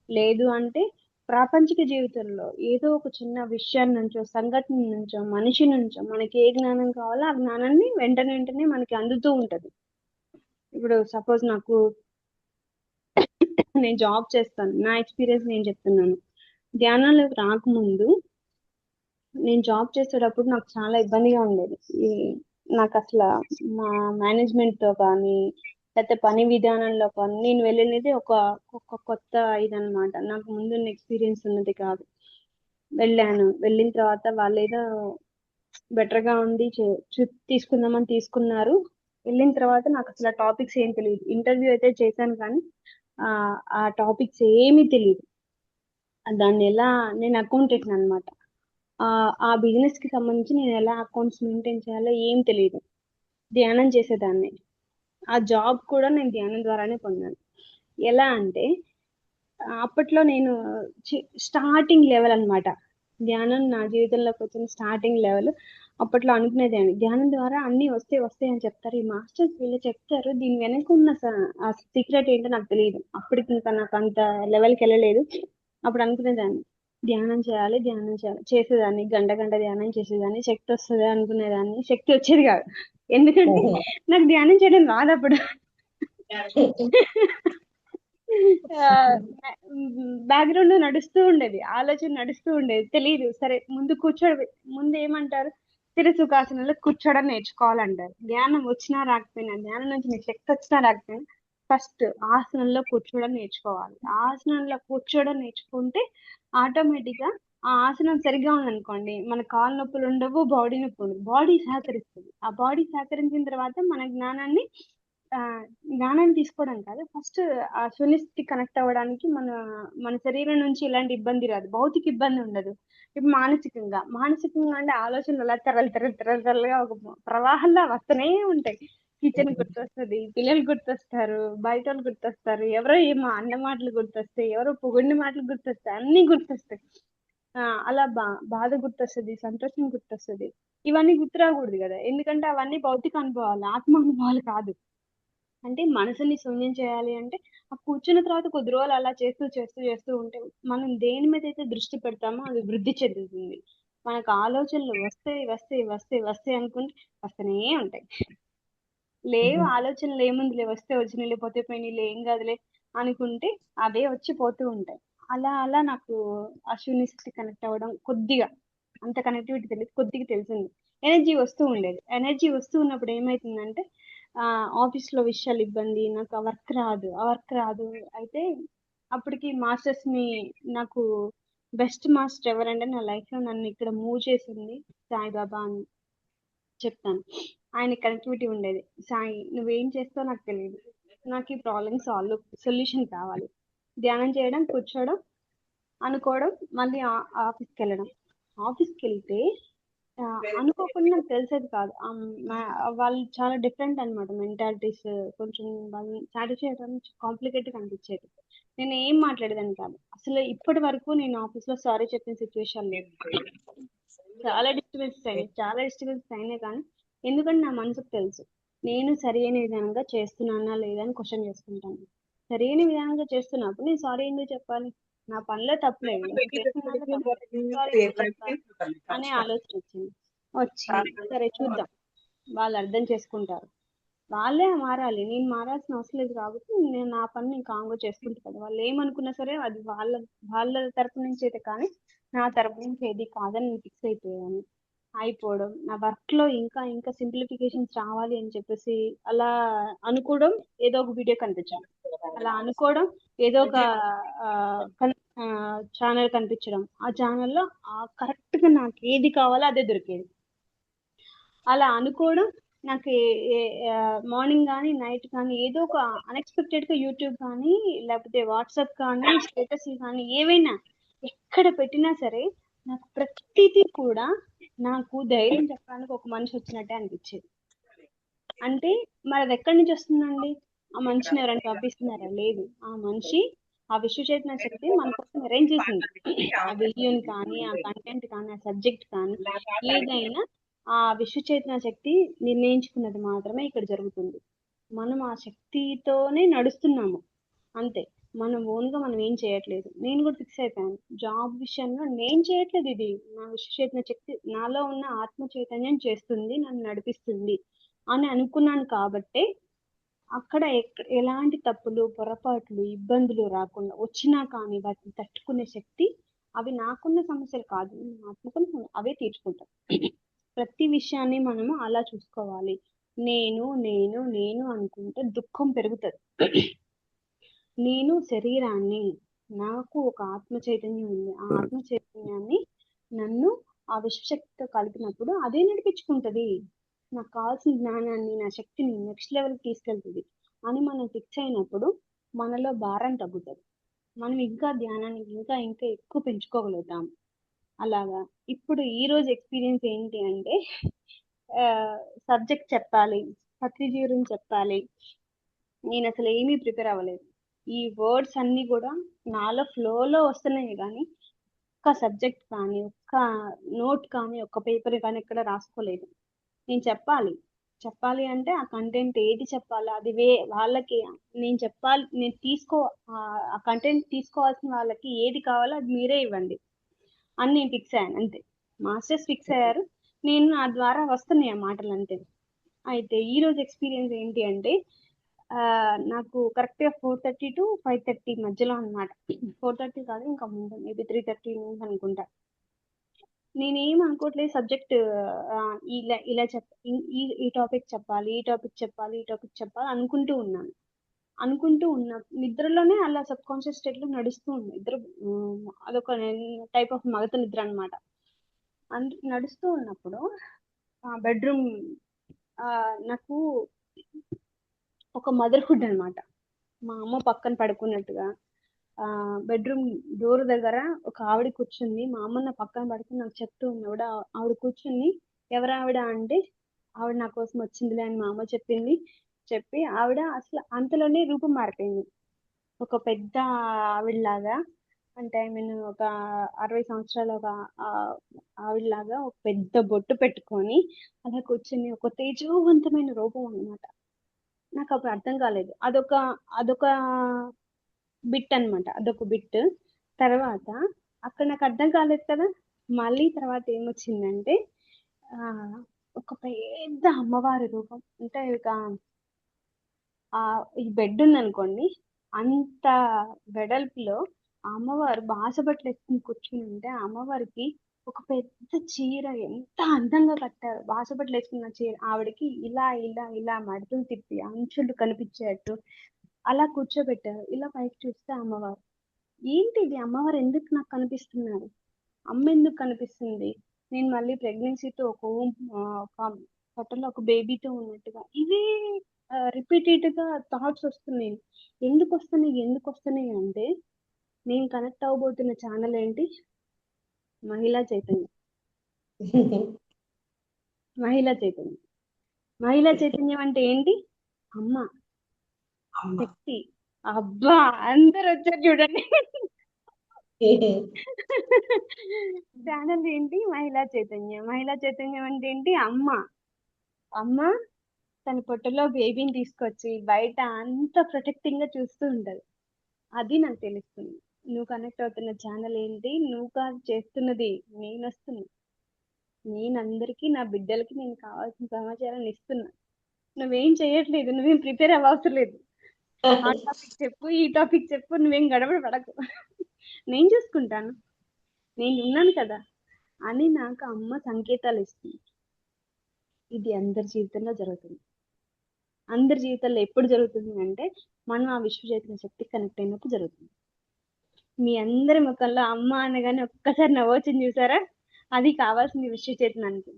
లేదు అంటే ప్రాపంచిక జీవితంలో ఏదో ఒక చిన్న విషయం నుంచో, సంఘటన నుంచో, మనిషి నుంచో మనకి ఏ జ్ఞానం కావాలో ఆ జ్ఞానాన్ని వెంటనే మనకి అందుతూ ఉంటది. ఇప్పుడు సపోజ్ నేను జాబ్ చేస్తాను, నా ఎక్స్పీరియన్స్ నేను చెప్తున్నాను. ధ్యానంలోకి రాకముందు నేను జాబ్ చేసేటప్పుడు నాకు చాలా ఇబ్బందిగా ఉండేది. నాకు అసలు మా మేనేజ్మెంట్ తో కానీ లేకపోతే పని విధానంలో కానీ నేను వెళ్ళినది ఒక కొత్త ఇదనమాట. నాకు ముందున్న ఎక్స్పీరియన్స్ ఉన్నది కాదు. వెళ్ళిన తర్వాత వాళ్ళు ఏదో బెటర్ గా ఉంది తీసుకుందామని తీసుకున్నారు. వెళ్ళిన తర్వాత నాకు అసలు ఆ టాపిక్స్ ఏం తెలియదు. ఇంటర్వ్యూ అయితే చేశాను కానీ ఆ టాపిక్స్ ఏమీ తెలియదు. దాన్ని ఎలా, నేను అకౌంటెంట్ అనమాట. ఆ బిజినెస్ కి సంబంధించి నేను ఎలా అకౌంట్స్ మెయింటైన్ చేయాలో ఏం తెలియదు. ధ్యానం చేసేదాన్ని. ఆ జాబ్ కూడా నేను ధ్యానం ద్వారానే పొందాను. ఎలా అంటే అప్పట్లో నేను స్టార్టింగ్ లెవెల్ అన్నమాట. ధ్యానం నా జీవితంలోకి వచ్చిన స్టార్టింగ్ లెవెల్. అప్పట్లో అనుకునేదాన్ని ధ్యానం ద్వారా అన్ని వస్తాయి అని చెప్తారు ఈ మాస్టర్స్, వీళ్ళు చెప్తారు, దీని వెనక ఉన్న ఆ సీక్రెట్ ఏంటో నాకు తెలియదు. అప్పటికి ఇంకా నాకు అంత లెవెల్కి వెళ్ళలేదు. అప్పుడు అనుకునేదాన్ని ధ్యానం చేయాలి చేసేదాన్ని. గంట ధ్యానం చేసేదాన్ని. శక్తి వస్తుంది అనుకునేదాన్ని. శక్తి వచ్చేది కాదు. ఎందుకంటే నాకు ధ్యానం చేయడం రాదు అప్పుడు. బ్యాక్గ్రౌండ్ నడుస్తూ ఉండేది, ఆలోచన నడుస్తూ ఉండేది, తెలియదు. సరే ముందు ఏమంటారు, స్థిర సుఖాసనంలో కూర్చోవడం నేర్చుకోవాలంటారు. ధ్యానం వచ్చినా రాకపోయినా, ధ్యానం నుంచి నీకు శక్తి వచ్చినా రాకపోయినా ఫస్ట్ ఆసనంలో కూర్చోవడం నేర్చుకోవాలి. ఆసనంలో కూర్చోవడం నేర్చుకుంటే ఆటోమేటిక్ గా ఆ ఆసనం సరిగ్గా ఉందనుకోండి, మన కాళ్ళ నొప్పులు ఉండవు, బాడీ నొప్పి ఉండదు. బాడీ సహకరిస్తుంది. ఆ బాడీ సహకరించిన తర్వాత మన జ్ఞానాన్ని తీసుకోవడం కాదు, ఫస్ట్ ఆ శూన్యస్థితి కనెక్ట్ అవ్వడానికి మన శరీరం నుంచి ఇలాంటి ఇబ్బంది రాదు. భౌతిక ఇబ్బంది ఉండదు. ఇప్పుడు మానసికంగా అంటే ఆలోచనలు అలా తెరలుగా ఒక ప్రవాహంలో వస్తూనే ఉంటాయి. కిచెన్ గుర్తొస్తుంది, పిల్లలు గుర్తొస్తారు, బయట వాళ్ళు గుర్తొస్తారు, ఎవరో ఏమో అన్న మాటలు గుర్తొస్తాయి, ఎవరో పొగిడిన మాటలు గుర్తొస్తాయి, అన్ని గుర్తొస్తాయి. అలా బాధ గుర్తొస్తుంది, సంతోషం గుర్తొస్తుంది. ఇవన్నీ గుర్తు రాకూడదు కదా, ఎందుకంటే అవన్నీ భౌతిక అనుభవాలు, ఆత్మ అనుభవాలు కాదు. అంటే మనసుని శూన్యం చేయాలి అంటే ఆ కూర్చున్న తర్వాత కొద్ది రోజులు అలా చేస్తూ చేస్తూ చేస్తూ ఉంటే మనం దేని మీద అయితే దృష్టి పెడతామో అది వృద్ధి చెందుతుంది. మనకు ఆలోచనలు వస్తాయి వస్తాయి వస్తాయి వస్తాయి అనుకుంటే వస్తూనే ఉంటాయి. లేవు ఆలోచనలు ఏముందిలే, వస్తే వచ్చినలే, పోతే పోయినలే, ఏం కాదులే అనుకుంటే అవే వచ్చి పోతూ ఉంటాయి. అలా అలా నాకు ఆ శూన్యశక్తి కనెక్ట్ అవ్వడం కొద్దిగా, అంత కనెక్టివిటీ తెలియదు, కొద్దిగా తెలిసింది. ఎనర్జీ వస్తూ ఉండేది. ఎనర్జీ వస్తూ ఉన్నప్పుడు ఏమైతుందంటే ఆఫీస్ లో విషయాలు ఇబ్బంది, నాకు ఆ వర్క్ రాదు, ఆ వర్క్ రాదు. అయితే అప్పటికి మాస్టర్స్ ని, నాకు బెస్ట్ మాస్టర్ ఎవరంటే నా లైఫ్ లో నన్ను ఇక్కడ మూవ్ చేసింది సాయిబాబా అని చెప్తాను. ఆయన కనెక్టివిటీ ఉండేది. సాయి నువ్వేం చేస్తావో నాకు తెలియదు, నాకు ఈ ప్రాబ్లమ్ సొల్యూషన్ కావాలి. ధ్యానం చేయడం, కూర్చోవడం, అనుకోవడం, మళ్ళీ ఆఫీస్కి వెళ్ళడం. ఆఫీస్కి వెళ్తే అనుకోకుండా నాకు తెలిసేది కాదు. వాళ్ళు చాలా డిఫరెంట్ అనమాట మెంటాలిటీస్. కొంచెం వాళ్ళని సాటిస్ఫై చేయడం కాంప్లికేటెడ్ అనిపించేది. నేను ఏం మాట్లాడేదాన్ని కాదు అసలు. ఇప్పటి వరకు నేను ఆఫీస్ లో సారీ చెప్పిన సిచ్యువేషన్ లేదు. చాలా డిస్టర్బెన్స్ అయినాయి కానీ ఎందుకంటే నా మనసుకు తెలుసు నేను సరైన విధానంగా చేస్తున్నానా లేదా అని క్వశ్చన్ చేసుకుంటాను. సరైన విధానంగా చేస్తున్నప్పుడు నేను సారీ ఎందుకు చెప్పాలి? నా పనిలో తప్పలేదు, నేను చేసిన దాంట్లో తప్పలేదు, సారీ ఎందుకు చెప్పాలి అనే ఆలోచన వచ్చింది. సరే చూద్దాం, వాళ్ళు అర్థం చేసుకుంటారు, వాళ్ళే మారాలి, నేను మారాల్సిన అవసరం లేదు. కాబట్టి నేను నా పని నేను కాంగా చేసుకుంటాను కదా, వాళ్ళు ఏమనుకున్నా సరే అది వాళ్ళ తరపు నుంచి అయితే కానీ నా తరపు నుంచి ఏది కాదని నేను ఫిక్స్ అయిపోవడం. నా వర్క్ లో ఇంకా ఇంకా సింప్లిఫికేషన్స్ రావాలి అని చెప్పేసి అలా అనుకోవడం. ఏదో ఒక వీడియో కనిపించాలి, అలా అనుకోవడం, ఏదో ఒక ఛానల్ కనిపించడం, ఆ ఛానల్లో కరెక్ట్ గా నాకు ఏది కావాలో అదే దొరికేది. అలా అనుకోవడం, నాకు మార్నింగ్ కానీ నైట్ కానీ ఏదో ఒక అన్ఎక్స్పెక్టెడ్ గా యూట్యూబ్ కానీ లేకపోతే వాట్సాప్ కానీ స్టేటస్ కానీ ఏవైనా ఎక్కడ పెట్టినా సరే నాకు ప్రతిదీ కూడా నాకు ధైర్యం చెప్పడానికి ఒక మనిషి వచ్చినట్టే అనిపించేది. అంటే మరి అది ఎక్కడి నుంచి వస్తుందండి? ఆ మనిషిని ఎవరైనా పంపిస్తున్నారా? లేదు. ఆ మనిషి, ఆ విశ్వ చైతన్య శక్తి మన కోసం అరేంజ్ చేసింది. ఆ వీడియోని కానీ, ఆ కంటెంట్ కానీ, ఆ సబ్జెక్ట్ కానీ ఏదైనా ఆ విశ్వ చైతన్య శక్తి నిర్ణయించుకున్నది మాత్రమే ఇక్కడ జరుగుతుంది. మనం ఆ శక్తితోనే నడుస్తున్నాము అంతే. మనం ఓన్ గా మనం ఏం చేయట్లేదు. నేను కూడా ఫిక్స్ అయిపోయాను, జాబ్ విషయంలో నేను చేయట్లేదు, ఇది నా విశ్వ చైతన్య శక్తి, నాలో ఉన్న ఆత్మ చైతన్యం చేస్తుంది, నన్ను నడిపిస్తుంది అని అనుకున్నాను. కాబట్టే అక్కడ ఎలాంటి తప్పులు, పొరపాట్లు, ఇబ్బందులు రాకుండా వచ్చినా కానీ వాటిని తట్టుకునే శక్తి, అవి నాకున్న సమస్యలు కాదు, ఆత్మకున్న అవే తీర్చుకుంటాం. ప్రతి విషయాన్ని మనము అలా చూసుకోవాలి. నేను నేను నేను అనుకుంటే దుఃఖం పెరుగుతుంది. నేను శరీరాన్ని, నాకు ఒక ఆత్మ చైతన్యం ఉంది, ఆ ఆత్మ చైతన్యాన్ని నన్ను ఆ విశ్వశక్తితో కలిపినప్పుడు అదే నడిపించుకుంటది. నాకు కావాల్సిన జ్ఞానాన్ని, నా శక్తిని నెక్స్ట్ లెవెల్కి తీసుకెళ్తుంది అని మనం ఫిక్స్ అయినప్పుడు మనలో భారం తగ్గుతుంది. మనం ఇంకా ధ్యానాన్ని ఇంకా ఇంకా ఎక్కువ పెంచుకోగలుగుతాం. అలాగా ఇప్పుడు ఈ రోజు ఎక్స్పీరియన్స్ ఏంటి అంటే సబ్జెక్ట్ చెప్పాలి, పత్రిజీ గురించి చెప్పాలి, నేను అసలు ఏమీ ప్రిపేర్ అవ్వలేదు. ఈ వర్డ్స్ అన్ని కూడా నాలో ఫ్లోలో వస్తున్నాయి కానీ ఒక్క సబ్జెక్ట్ కానీ, ఒక్క నోట్ కానీ, ఒక్క పేపర్ కానీ ఎక్కడ రాసుకోలేదు. నేను చెప్పాలి అంటే ఆ కంటెంట్ ఏది చెప్పాలో అది వాళ్ళకి నేను చెప్పాలి, నేను ఆ కంటెంట్ తీసుకోవాల్సిన వాళ్ళకి ఏది కావాలో అది మీరే ఇవ్వండి అని నేను ఫిక్స్ అయ్యాను అంతే. మాస్టర్స్ ఫిక్స్ అయ్యారు, నేను నా ద్వారా వస్తున్నాయి ఆ మాటలు అంతే. అయితే ఈ రోజు ఎక్స్పీరియన్స్ ఏంటి అంటే నాకు కరెక్ట్గా 4:30 to 5:30 మధ్యలో అనమాట. 4:30 కాదు, ఇంకా ముందు మేబీ 3:30 అనుకుంటా. నేనేం అనుకోవట్లేదు సబ్జెక్ట్ ఇలా ఈ టాపిక్ చెప్పాలి, ఈ టాపిక్ చెప్పాలి, ఈ టాపిక్ చెప్పాలి అనుకుంటూ ఉన్న నిద్రలోనే అలా సబ్ కాన్షియస్ స్టేట్ లో నడుస్తూ ఉంది నిద్ర. అదొక టైప్ ఆఫ్ మగత నిద్ర అనమాట. నడుస్తూ ఉన్నప్పుడు బెడ్రూమ్ నాకు ఒక మదర్హుడ్ అనమాట. మా అమ్మ పక్కన పడుకున్నట్టుగా బెడ్రూమ్ డోర్ దగ్గర ఒక ఆవిడ కూర్చుంది. మా అమ్మ నా పక్కన పడుకుని నాకు చెప్తూ ఉన్నప్పుడు ఆవిడ కూర్చుని, ఎవరావిడ అంటే ఆవిడ నా కోసం వచ్చిందిలే అని మా అమ్మ చెప్పింది. చెప్పి ఆవిడ అసలు అంతలోనే రూపం మారిపోయింది. ఒక పెద్ద ఆవిడలాగా, అంటే ఐ మీన్ ఒక 60 సంవత్సరాల ఒక ఆవిడలాగా ఒక పెద్ద బొట్టు పెట్టుకొని అలా కూర్చొని ఒక తేజోవంతమైన రూపం అన్నమాట. నాకు అప్పుడు అర్థం కాలేదు. అదొక బిట్ అన్నమాట. అదొక బిట్. తర్వాత అక్కడ నాకు అర్థం కాలేదు కదా. మళ్ళీ తర్వాత ఏమొచ్చిందంటే ఆ ఒక పెద్ద అమ్మవారి రూపం. అంటే ఇక ఈ బెడ్ ఉందనుకోండి, అంత వెడల్పులో ఆ అమ్మవారు బాసబట్లు వేసుకుని కూర్చుని ఉంటే, ఆ అమ్మవారికి ఒక పెద్ద చీర ఎంత అందంగా కట్టారు. బాసబట్లు వేసుకున్న చీర ఆవిడకి ఇలా ఇలా ఇలా మడతలు తిప్పి అంచులు కనిపించేట్టు అలా కూర్చోబెట్టారు. ఇలా పైకి చూస్తే అమ్మవారు. ఏంటి ఇది, అమ్మవారు ఎందుకు నాకు కనిపిస్తున్నారు, అమ్మ ఎందుకు కనిపిస్తుంది, నేను మళ్ళీ ప్రెగ్నెన్సీతో ఒక పొట్టలో ఒక బేబీతో ఉన్నట్టుగా ఇవే రిపీటెడ్ గా థాట్స్ వస్తున్నాయి. ఎందుకు వస్తున్నాయి అంటే, నేను కనెక్ట్ అవ్వబోతున్న ఛానల్ ఏంటి, మహిళా చైతన్యం. మహిళా చైతన్యం మహిళా చైతన్యం అంటే ఏంటి, అమ్మ, శక్తి. అబ్బా, అందరు వచ్చారు చూడండి. ఛానల్ ఏంటి, మహిళా చైతన్యం. మహిళా చైతన్యం అంటే ఏంటి, అమ్మ. అమ్మ తన పొట్టలో బేబీని తీసుకొచ్చి బయట అంత ప్రొటెక్టింగ్ గా చూస్తూ ఉంటది. అది నాకు తెలుస్తుంది. నువ్వు కనెక్ట్ అవుతున్న ఛానల్ ఏంటి, నువ్వు కాదు చేస్తున్నది, నేను వస్తున్నా. నేను అందరికీ, నా బిడ్డలకి నేను కావాల్సిన సమాచారాన్ని ఇస్తున్నా. నువ్వేం చేయట్లేదు, నువ్వేం ప్రిపేర్ అవ్వవసరం లేదు. ఆ టాపిక్ చెప్పు, ఈ టాపిక్ చెప్పు, నువ్వేం గడబడ పడకు, నేను చూసుకుంటాను, నేను ఉన్నాను కదా అని నాకు అమ్మ సంకేతాలు ఇస్తుంది. ఇది అందరి జీవితంలో జరుగుతుంది. అందరి జీవితంలో ఎప్పుడు జరుగుతుంది అంటే, మనం ఆ విశ్వ చైతన్య శక్తికి కనెక్ట్ అయినప్పుడు జరుగుతుంది. మీ అందరి ముఖంలో అమ్మ అనగానే ఒక్కసారి నవ్వొచ్చింది చూసారా, అది కావాల్సింది విశ్వ చైతన్యానికి.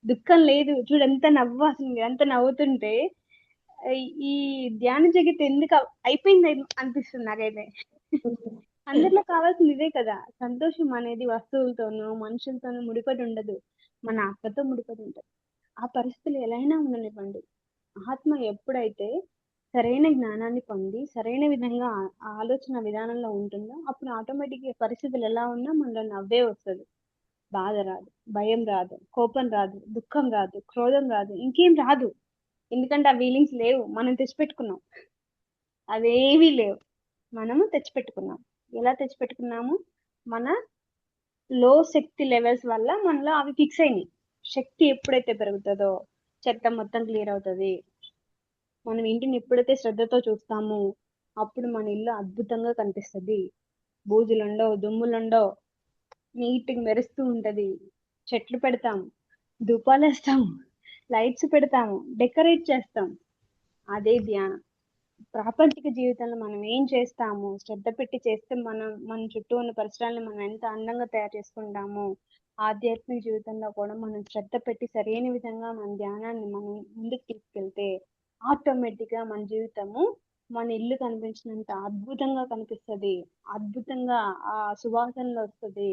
దుఃఖం లేదు. చూడు ఎంత నవ్వు, అసలు ఎంత నవ్వుతుంటే ఈ ధ్యాన జగత్ ఎందుకు అయిపోయింది అనిపిస్తుంది నాకైతే. అందరిలో కావాల్సింది ఇదే కదా. సంతోషం అనేది వస్తువులతోనూ మనుషులతోనూ ముడిపడి ఉండదు, మన ఆత్మతో ముడిపడి ఉంటుంది. ఆ పరిస్థితులు ఎలా అయినా ఉండనివ్వండి, ఆత్మ ఎప్పుడైతే సరైన జ్ఞానాన్ని పొంది సరైన విధంగా ఆలోచన విధానంలో ఉంటుందో, అప్పుడు ఆటోమేటిక్గా పరిస్థితులు ఎలా ఉన్నా మనలో నవ్వే వస్తుంది. బాధ రాదు, భయం రాదు, కోపం రాదు, దుఃఖం రాదు, క్రోధం రాదు, ఇంకేం రాదు. ఎందుకంటే ఆ ఫీలింగ్స్ లేవు, మనం తెచ్చిపెట్టుకున్నాం. అవేవీ లేవు, మనము తెచ్చిపెట్టుకున్నాం. ఎలా తెచ్చిపెట్టుకున్నాము, మన లో శక్తి లెవెల్స్ వల్ల మనలో అవి ఫిక్స్ అయినాయి. శక్తి ఎప్పుడైతే పెరుగుతుందో చెత్త మొత్తం క్లియర్ అవుతుంది. మనం ఇంటిని ఎప్పుడైతే శ్రద్ధతో చూస్తామో అప్పుడు మన ఇల్లు అద్భుతంగా కనిపిస్తుంది. బూజులుండవు, దుమ్ములుండవు, నీట్గా మెరుస్తూ ఉంటది. చెట్లు పెడతాం, ధూపాలు వేస్తాం, లైట్స్ పెడతాము, డెకరేట్ చేస్తాం. అదే ధ్యానం. ప్రాపంచిక జీవితంలో మనం ఏం చేస్తాము, శ్రద్ధ పెట్టి చేస్తే మన చుట్టూ ఉన్న పరిసరాలను మనం ఎంత అందంగా తయారు చేసుకుంటామో, ఆధ్యాత్మిక జీవితంలో కూడా మనం శ్రద్ధ పెట్టి సరైన విధంగా మన ధ్యానాన్ని మనం ముందుకు తీసుకెళ్తే ఆటోమేటిక్ గా మన జీవితము మన ఇల్లు కనిపించినంత అద్భుతంగా కనిపిస్తుంది. అద్భుతంగా ఆ సువాసనలు వస్తుంది.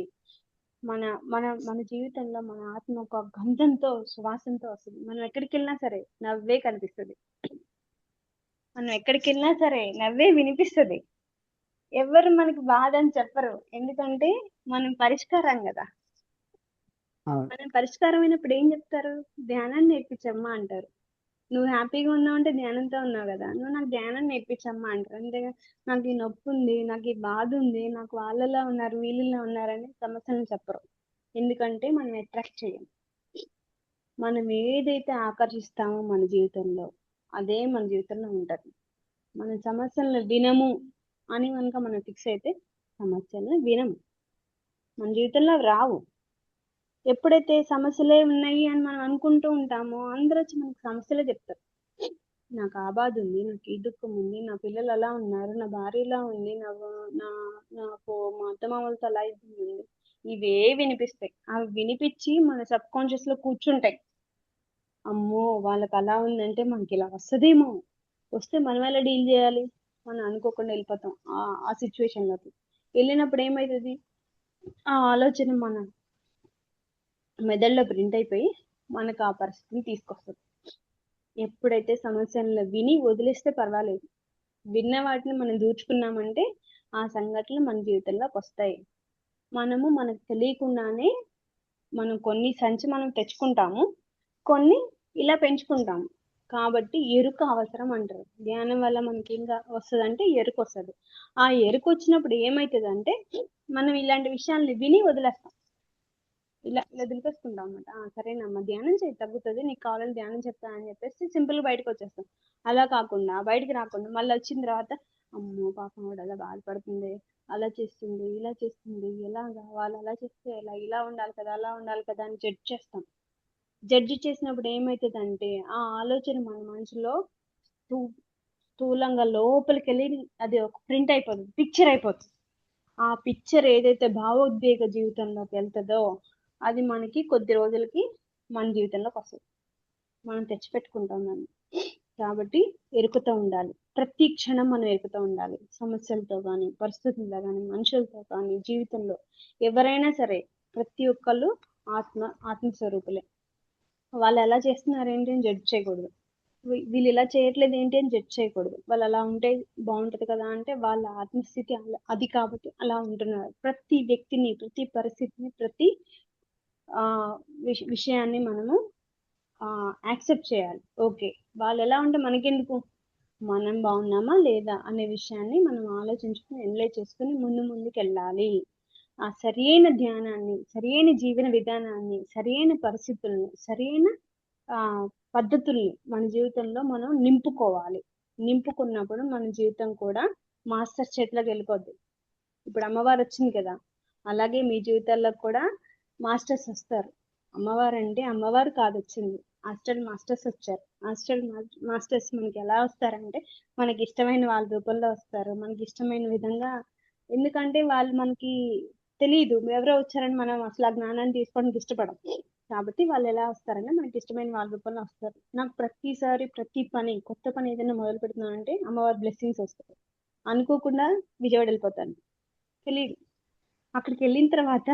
మన మన మన జీవితంలో మన ఆత్మ ఒక గంధంతో సువాసనతో వస్తుంది. మనం ఎక్కడికి వెళ్ళినా సరే నవ్వే కనిపిస్తుంది. మనం ఎక్కడికి వెళ్ళినా సరే నవ్వే వినిపిస్తుంది. ఎవరు మనకి బాధ అని చెప్పరు, ఎందుకంటే మనం పరిష్కారం కదా. అవును. మనం పరిష్కారం అయినప్పుడు ఏం చెప్తారు, ధ్యానాన్ని నేర్పించమ్మా అంటారు. నువ్వు హ్యాపీగా ఉన్నావు అంటే ధ్యానంతో ఉన్నావు కదా, నువ్వు నాకు ధ్యానం నేర్పించమ్మా అంటారు. అంతే, నాకు ఈ నొప్పి ఉంది, నాకు ఈ బాధ ఉంది, నాకు వాళ్ళలా ఉన్నారు వీళ్ళలా ఉన్నారని సమస్యలను చెప్పరు. ఎందుకంటే మనం అట్రాక్ట్ చేయం. మనం ఏదైతే ఆకర్షిస్తామో మన జీవితంలో అదే మన జీవితంలో ఉంటుంది. మన సమస్యలను వినము అని కనుక మనం ఫిక్స్ అయితే సమస్యలను వినము, మన జీవితంలో అవి రావు. ఎప్పుడైతే సమస్యలే ఉన్నాయి అని మనం అనుకుంటూ ఉంటామో అందరూ వచ్చి మనకు సమస్యలే చెప్తారు. నాకు ఆ బాధ ఉంది, నాకు ఈ దుఃఖం ఉంది, నా పిల్లలు అలా ఉన్నారు, నా భార్య ఇలా ఉంది, నాకు మా అత్తమామలతో అలా ఉంది. ఇవే వినిపిస్తాయి. అవి వినిపించి మన సబ్ కాన్షియస్ లో కూర్చుంటాయి. అమ్మో వాళ్ళకి అలా ఉందంటే మనకి ఇలా వస్తుందేమో, వస్తే మనం ఎలా డీల్ చేయాలి, మనం అనుకోకుండా వెళ్ళిపోతాం ఆ సిచ్యువేషన్ లోకి. వెళ్ళినప్పుడు ఏమవుతుంది, ఆ ఆలోచన మన మెదడులో ప్రింట్ అయిపోయి మనకు ఆ పరిస్థితిని తీసుకొస్తుంది. ఎప్పుడైతే సమస్యలను విని వదిలేస్తే పర్వాలేదు, విన్న వాటిని మనం దూచుకున్నామంటే ఆ సంఘటనలు మన జీవితంలోకి వస్తాయి. మనకు తెలియకుండానే కొన్ని సంచి మనం తెచ్చుకుంటాము, కొన్ని ఇలా పెంచుకుంటాము. కాబట్టి ఎరుక అవసరం అంటారు. ధ్యానం వల్ల మనకి ఏం వస్తుంది అంటే ఎరుక వస్తుంది. ఆ ఎరుక వచ్చినప్పుడు ఏమవుతుంది అంటే మనం ఇలాంటి విషయాల్ని విని వదిలేస్తాం, ఇలా దులిపేసుకుంటాం అనమాట. సరేనమ్మా ధ్యానం చేయి, తగ్గుతుంది, నీకు కావాలని ధ్యానం చెప్తానని చెప్పేసి సింపుల్గా బయటకు వచ్చేస్తాం. అలా కాకుండా బయటికి రాకుండా మళ్ళీ వచ్చిన తర్వాత అమ్మో పాపం కూడా అలా బాధపడుతుంది, అలా చేస్తుంది, ఇలా చేస్తుంది, ఎలాగా వాళ్ళు అలా చేస్తే ఇలా ఉండాలి కదా, అలా ఉండాలి కదా అని జడ్జ్ చేస్తాం. జడ్జి చేసినప్పుడు ఏమవుతుందంటే ఆ ఆలోచన మన మనసులో స్థూలంగా లోపలికి వెళ్ళి అది ఒక ప్రింట్ అయిపోతుంది, పిక్చర్ అయిపోతుంది. ఆ పిక్చర్ ఏదైతే భావోద్వేగ జీవితంలోకి వెళ్తుందో అది మనకి కొద్ది రోజులకి మన జీవితంలోకి వస్తుంది, మనం తెచ్చిపెట్టుకుంటాం దాన్ని. కాబట్టి ఎరుకుతూ ఉండాలి, ప్రతి క్షణం మనం ఎరుకుతూ ఉండాలి. సమస్యలతో కానీ, పరిస్థితుల్లో కానీ, మనుషులతో కానీ, జీవితంలో ఎవరైనా సరే ప్రతి ఒక్కళ్ళు ఆత్మస్వరూపులే. వాళ్ళు ఎలా చేస్తున్నారు ఏంటి అని జడ్జ్ చేయకూడదు, వీళ్ళు ఇలా చేయట్లేదు ఏంటి అని జడ్జ్ చేయకూడదు. వాళ్ళు అలా ఉంటే బాగుంటది కదా అంటే వాళ్ళ ఆత్మస్థితి అది కాబట్టి అలా ఉంటున్నారు. ప్రతి వ్యక్తిని, ప్రతి పరిస్థితిని, ప్రతి విషయాన్ని మనము యాక్సెప్ట్ చేయాలి. ఓకే, వాళ్ళు ఎలా ఉంటే మనకెందుకు, మనం బాగున్నామా లేదా అనే విషయాన్ని మనం ఆలోచించుకుని ఎన్లైజ్ చేసుకుని ముందుకు వెళ్ళాలి. ఆ సరియైన ధ్యానాన్ని, సరియైన జీవన విధానాన్ని, సరియైన పరిస్థితులను, సరియైన పద్ధతుల్ని మన జీవితంలో మనం నింపుకోవాలి. నింపుకున్నప్పుడు మన జీవితం కూడా మాస్టర్ చేతిలోకి వెళ్ళిపోద్ది. ఇప్పుడు అమ్మవారు వచ్చింది కదా, అలాగే మీ జీవితాల్లో కూడా మాస్టర్స్ వస్తారు. అమ్మవారు అంటే అమ్మవారు కాదు వచ్చింది, హాస్టల్ మాస్టర్స్ వచ్చారు. హాస్టల్ మాస్టర్స్ మనకి ఎలా వస్తారంటే మనకి ఇష్టమైన వాళ్ళ రూపంలో వస్తారు, మనకి ఇష్టమైన విధంగా. ఎందుకంటే వాళ్ళు మనకి తెలియదు ఎవరో వచ్చారని మనం అసలు ఆ జ్ఞానాన్ని తీసుకోవడానికి ఇష్టపడం. కాబట్టి వాళ్ళు ఎలా వస్తారంటే మనకి ఇష్టమైన వాళ్ళ రూపంలో వస్తారు. నాకు ప్రతిసారి ప్రతి పని, కొత్త పని ఏదైనా మొదలు పెడుతున్నానంటే అమ్మవారి బ్లెస్సింగ్స్ వస్తాయి. అనుకోకుండా విజయవాడ వెళ్ళిపోతాను, తెలియదు. అక్కడికి వెళ్ళిన తర్వాత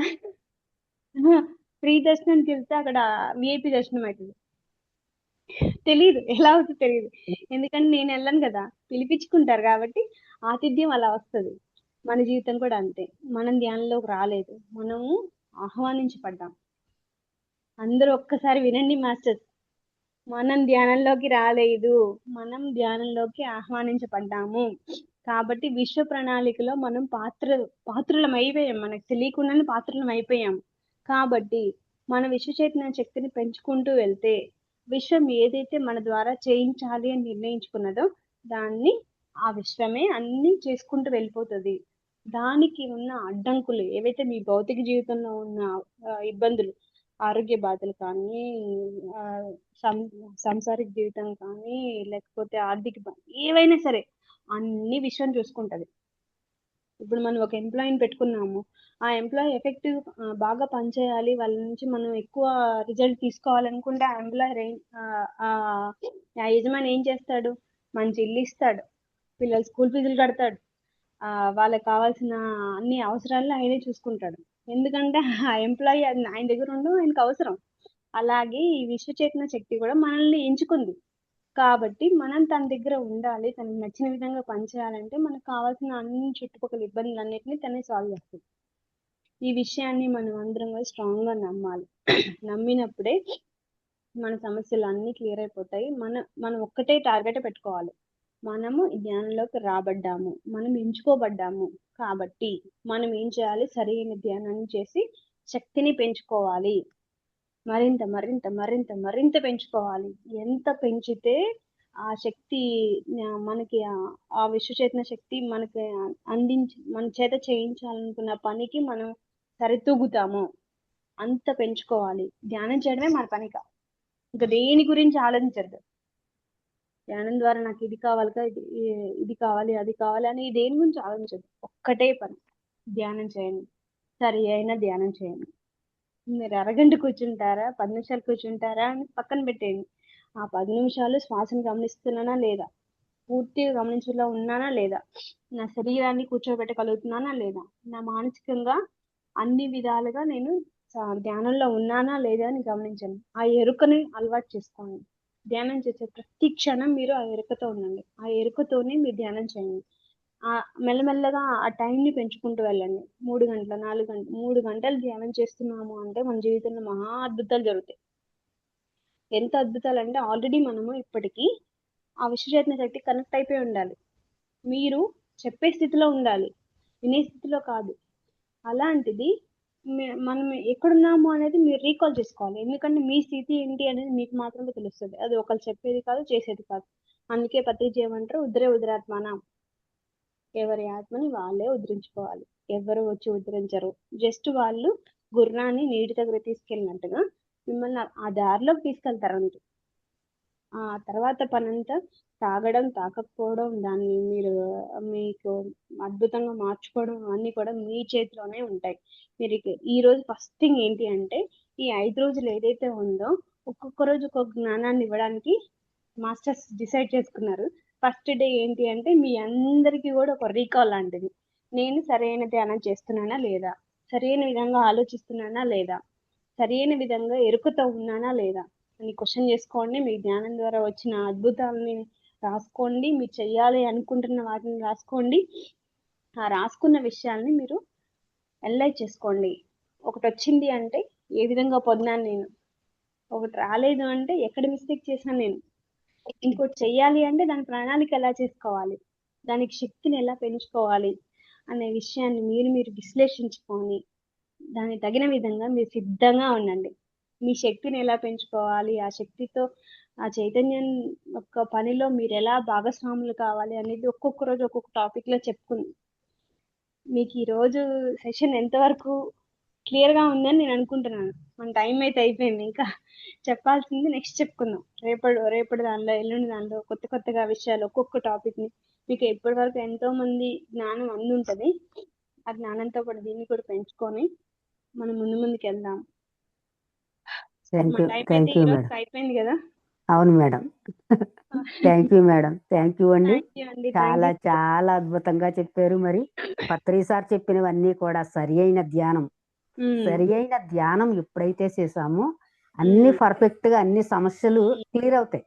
ఫ్రీ దర్శనానికి వెళ్తే అక్కడ విఐపి దర్శనం అవుతుంది, తెలియదు ఎలా అవుతుంది తెలియదు. ఎందుకంటే నేను వెళ్ళను కదా, పిలిపించుకుంటారు కాబట్టి ఆతిథ్యం అలా వస్తుంది. మన జీవితం కూడా అంతే. మనం ధ్యానంలోకి రాలేదు, మనము ఆహ్వానించబడ్డాం. అందరూ ఒక్కసారి వినండి మాస్టర్స్, మనం ధ్యానంలోకి రాలేదు, మనం ధ్యానంలోకి ఆహ్వానించబడ్డాము. కాబట్టి విశ్వ ప్రణాళికలో మనం పాత్రులం అయిపోయాం, మనకు తెలియకుండానే పాత్రులం అయిపోయాం. కాబట్టి మన విశ్వ చైతన్య శక్తిని పెంచుకుంటూ వెళ్తే విశ్వం ఏదైతే మన ద్వారా చేయించాలి అని నిర్ణయించుకున్నదో దాన్ని ఆ విశ్వమే అన్ని చేసుకుంటూ వెళ్ళిపోతుంది. దానికి ఉన్న అడ్డంకులు ఏవైతే మీ భౌతిక జీవితంలో ఉన్న ఇబ్బందులు, ఆరోగ్య బాధలు కానీ, సంసారిక జీవితం కానీ, లేకపోతే ఆర్థిక ఏవైనా సరే అన్ని విషయం చూసుకుంటది. ఇప్పుడు మనం ఒక ఎంప్లాయీని పెట్టుకున్నాము, ఆ ఎంప్లాయీ ఎఫెక్టివ్ బాగా పనిచేయాలి, వాళ్ళ నుంచి మనం ఎక్కువ రిజల్ట్ తీసుకోవాలనుకుంటే ఆ ఎంప్లాయీ ఆ యజమాని ఏం చేస్తాడు, మంచి ఇల్లు ఇస్తాడు, పిల్లలు స్కూల్ ఫీజులు కడతాడు, వాళ్ళకి కావాల్సిన అన్ని అవసరాలను ఆయనే చూసుకుంటాడు. ఎందుకంటే ఆ ఎంప్లాయీ ఆయన దగ్గర ఉండడం ఆయనకు అవసరం. అలాగే ఈ విశ్వచేతన శక్తి కూడా మనల్ని ఎంచుకుంది. కాబట్టి మనం తన దగ్గర ఉండాలి, తనకు నచ్చిన విధంగా పనిచేయాలంటే మనకు కావాల్సిన అన్ని చుట్టుపక్కల ఇబ్బందులన్నిటిని తనే సాల్వ్ చేస్తుంది. ఈ విషయాన్ని మనం అందరం కూడా స్ట్రాంగ్ గా నమ్మాలి. నమ్మినప్పుడే మన సమస్యలు అన్ని క్లియర్ అయిపోతాయి. మనం ఒక్కటే టార్గెట్ పెట్టుకోవాలి, మనము ధ్యానంలోకి రాబడ్డాము, మనం ఎంచుకోబడ్డాము. కాబట్టి మనం ఏం చేయాలి, సరైన ధ్యానాన్ని చేసి శక్తిని పెంచుకోవాలి. మరింత మరింత మరింత మరింత పెంచుకోవాలి. ఎంత పెంచితే ఆ శక్తి మనకి ఆ విశ్వచేతన శక్తి మనకి మన చేత చేయించాలనుకున్న పనికి మనం సరితూగుతాము, అంత పెంచుకోవాలి. ధ్యానం చేయడమే మన పని కాదు, ఇంకా దేని గురించి ఆలోచించద్దు. ధ్యానం ద్వారా నాకు ఇది కావాలి, ఇది కావాలి, అది కావాలి అని దేని గురించి ఆలోచించద్దు. ఒక్కటే పని, ధ్యానం చేయండి, సరి అయిన ధ్యానం చేయండి. మీరు అరగంట కూర్చుంటారా, 10 నిమిషాలు కూర్చుంటారా అని పక్కన పెట్టేయండి. ఆ 10 నిమిషాలు శ్వాసను గమనిస్తున్నానా లేదా, పూర్తిగా గమనించలో ఉన్నానా లేదా, నా శరీరాన్ని కూర్చోబెట్టగలుగుతున్నానా లేదా, నా మానసికంగా అన్ని విధాలుగా నేను ధ్యానంలో ఉన్నానా లేదా అని గమనించండి. ఆ ఎరుకని అలవాటు చేసుకోండి. ధ్యానం చేసే ప్రతి క్షణం మీరు ఆ ఎరుకతో ఉండండి. ఆ ఎరుకతోనే మీరు ధ్యానం చేయండి. మెల్లమెల్లగా ఆ టైంని పెంచుకుంటూ వెళ్ళండి. 3 గంటలు, 4 గంటలు, 3 గంటలు ధ్యానం చేస్తున్నాము అంటే మన జీవితంలో మహా అద్భుతాలు జరుగుతాయి. ఎంత అద్భుతాలు అంటే ఆల్రెడీ మనము ఇప్పటికీ ఆ విశ్వచేతన శక్తి కనెక్ట్ అయిపోయి ఉండాలి. మీరు చెప్పే స్థితిలో ఉండాలి, వినే స్థితిలో కాదు. అలాంటిది మనం ఎక్కడున్నాము అనేది మీరు రీకాల్ చేసుకోవాలి. ఎందుకంటే మీ స్థితి ఏంటి అనేది మీకు మాత్రమే తెలుస్తుంది. అది ఒకరు చెప్పేది కాదు, చేసేది కాదు. అందుకే పత్రిజీ ఏమంటారు, ఉద్ధరే ఉద్ధరాత్మానం. ఎవరి ఆత్మని వాళ్ళే ఉద్ధరించుకోవాలి, ఎవరు వచ్చి ఉద్ధరించరు. జస్ట్ వాళ్ళు గుర్రాన్ని నీటి దగ్గర తీసుకెళ్ళినట్టుగా మిమ్మల్ని ఆ దారిలోకి తీసుకెళ్తారు అంతే. ఆ తర్వాత పనంతా తాగడం, తాకకపోవడం, దాన్ని మీరు మీకు అద్భుతంగా మార్చుకోవడం అన్నీ కూడా మీ చేతిలోనే ఉంటాయి. మీరు ఈ రోజు ఫస్ట్ థింగ్ ఏంటి అంటే, ఈ 5 రోజులు ఏదైతే ఉందో ఒక్కొక్క రోజు ఒక్కొక్క జ్ఞానాన్ని ఇవ్వడానికి మాస్టర్స్ డిసైడ్ చేసుకున్నారు. ఫస్ట్ డే ఏంటి అంటే మీ అందరికీ కూడా ఒక రీకాల్ లాంటిది. నేను సరైన ధ్యానం చేస్తున్నానా లేదా, సరైన విధంగా ఆలోచిస్తున్నానా లేదా, సరైన విధంగా ఎరుకతో ఉన్నానా లేదా అని క్వశ్చన్ చేసుకోండి. మీ జ్ఞానం ద్వారా వచ్చిన అద్భుతాలని రాసుకోండి. మీరు చెయ్యాలి అనుకుంటున్న వాటిని రాసుకోండి. ఆ రాసుకున్న విషయాల్ని మీరు అనలైజ్ చేసుకోండి. ఒకటి వచ్చింది అంటే ఏ విధంగా పొందాను నేను, ఒకటి రాలేదు అంటే ఎక్కడ మిస్టేక్ చేశాను నేను, ఇంకోటి చెయ్యాలి అంటే దాని ప్రణాళిక ఎలా చేసుకోవాలి, దానికి శక్తిని ఎలా పెంచుకోవాలి అనే విషయాన్ని మీరు విశ్లేషించుకొని దానికి తగిన విధంగా మీరు సిద్ధంగా ఉండండి. మీ శక్తిని ఎలా పెంచుకోవాలి, ఆ శక్తితో ఆ చైతన్యం యొక్క పనిలో మీరు ఎలా భాగస్వాములు కావాలి అనేది ఒక్కొక్క రోజు ఒక్కొక్క టాపిక్ లో చెప్పుకుంది. మీకు ఈ రోజు సెషన్ ఎంతవరకు క్లియర్ గా ఉందని నేను అనుకుంటున్నాను. మన టైం అయితే అయిపోయింది, ఇంకా చెప్పాల్సింది నెక్స్ట్ చెప్పుకుందాం. రేపటి దానిలో, ఎల్లుండి దానిలో కొత్త కొత్తగా విషయాలు ఒక్కొక్క టాపిక్ ని. మీకు ఇప్పటి వరకు ఎంతో మంది జ్ఞానం అందుంటది. ఆ జ్ఞానంతో పాటు దీన్ని కూడా పెంచుకొని మనం ముందుకు వెళ్దాం. థ్యాంక్ మన యూ, టైం అయితే థ్యాంక్ ఈ యూ రోజు మేడం. అయిపోయింది కదా. అవును madam. Thank you madam, thank you అండి. థ్యాంక్ యూ అండి. థ్యాంక్ చాలా యూ. చాలా అద్భుతంగా చెప్పారు. మరి పత్రి సార్ చెప్పినవన్నీ కూడా సరి అయిన ధ్యానం, సరి అయిన ధ్యానం ఎప్పుడైతే చేసామో అన్ని పర్ఫెక్ట్ గా అన్ని సమస్యలు క్లియర్ అవుతాయి.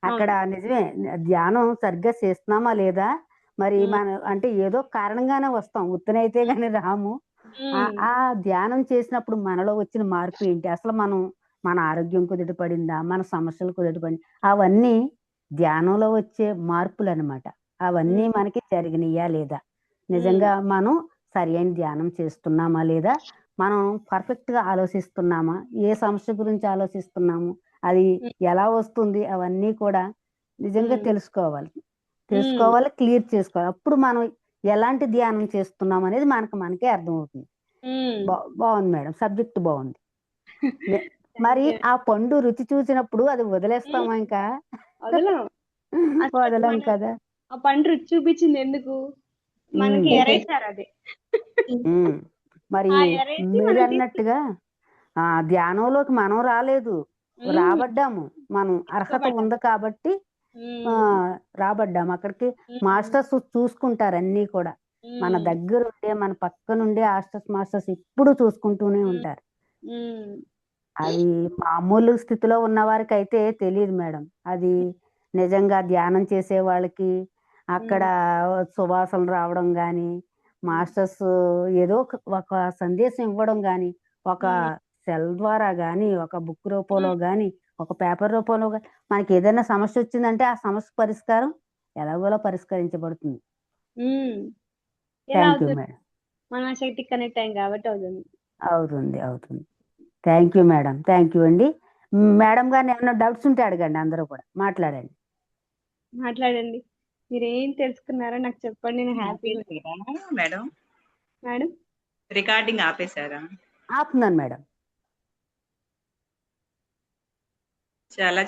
అక్కడ నిజమే, ధ్యానం సరిగ్గా చేస్తున్నామా లేదా, మరి మన అంటే ఏదో కారణంగానే వస్తాం, ఉత్తనైతే గాని రాము. ఆ ధ్యానం చేసినప్పుడు మనలో వచ్చిన మార్పు ఏంటి, అసలు మన ఆరోగ్యం కుదుటపడిందా, మన సమస్యలు కుదుటపడింది, అవన్నీ ధ్యానంలో వచ్చే మార్పులు అన్నమాట. అవన్నీ మనకి జరిగినాయా లేదా, నిజంగా మనం సరి అయిన ధ్యానం చేస్తున్నామా లేదా, మనం పర్ఫెక్ట్ గా ఆలోచిస్తున్నామా, ఏ సమస్య గురించి ఆలోచిస్తున్నాము, అది ఎలా వస్తుంది, అవన్నీ కూడా నిజంగా తెలుసుకోవాలి, క్లియర్ చేసుకోవాలి. అప్పుడు మనం ఎలాంటి ధ్యానం చేస్తున్నాం అనేది మనకే అర్థమవుతుంది. బాగుంది మేడం, సబ్జెక్ట్ బాగుంది. మరి ఆ పండు రుచి చూసినప్పుడు అది వదిలేస్తామా ఇంకా? వదలం. వదలం కదా. ఆ పండు రుచి చూపించింది ఎందుకు, మనకి ఎరేసారు అది. మరి మీరు అన్నట్టుగా ఆ ధ్యానంలోకి మనం రాలేదు, రాబడ్డాము. మనం అర్హత ఉంది కాబట్టి రాబడ్డాము అక్కడికి. మాస్టర్స్ చూసుకుంటారు అన్నీ కూడా, మన దగ్గర ఉండే మన పక్కనుండే మాస్టర్స్ ఎప్పుడు చూసుకుంటూనే ఉంటారు. అది మామూలు స్థితిలో ఉన్న వారికి అయితే తెలియదు మేడం. అది నిజంగా ధ్యానం చేసే వాళ్ళకి అక్కడ సువాసనలు రావడం గాని, మాస్టర్స్ ఏదో ఒక సందేశం ఇవ్వడం గాని, ఒక సెల్ ద్వారా గాని, ఒక బుక్ రూపంలో గాని, ఒక పేపర్ రూపంలో గాని, మనకి ఏదైనా సమస్య వచ్చిందంటే ఆ సమస్య పరిష్కారం ఎలాగోలా పరిష్కరించబడుతుంది. Thank you madam. మన శక్తి కనెక్ట్ అయ్యింది కాబట్టి అవుతుంది. Thank you madam, thank you అండి. మేడం గారిని ఏమైనా డౌట్స్ ఉంటే అడగండి, అందరూ కూడా మాట్లాడండి. మీరు ఏం తెలుసుకున్నారో నాకు చెప్పండి, నేను హ్యాపీగా. మేడం మేడం రికార్డింగ్ ఆపేశారా? ఆపుతున్నాను మేడం. చాలా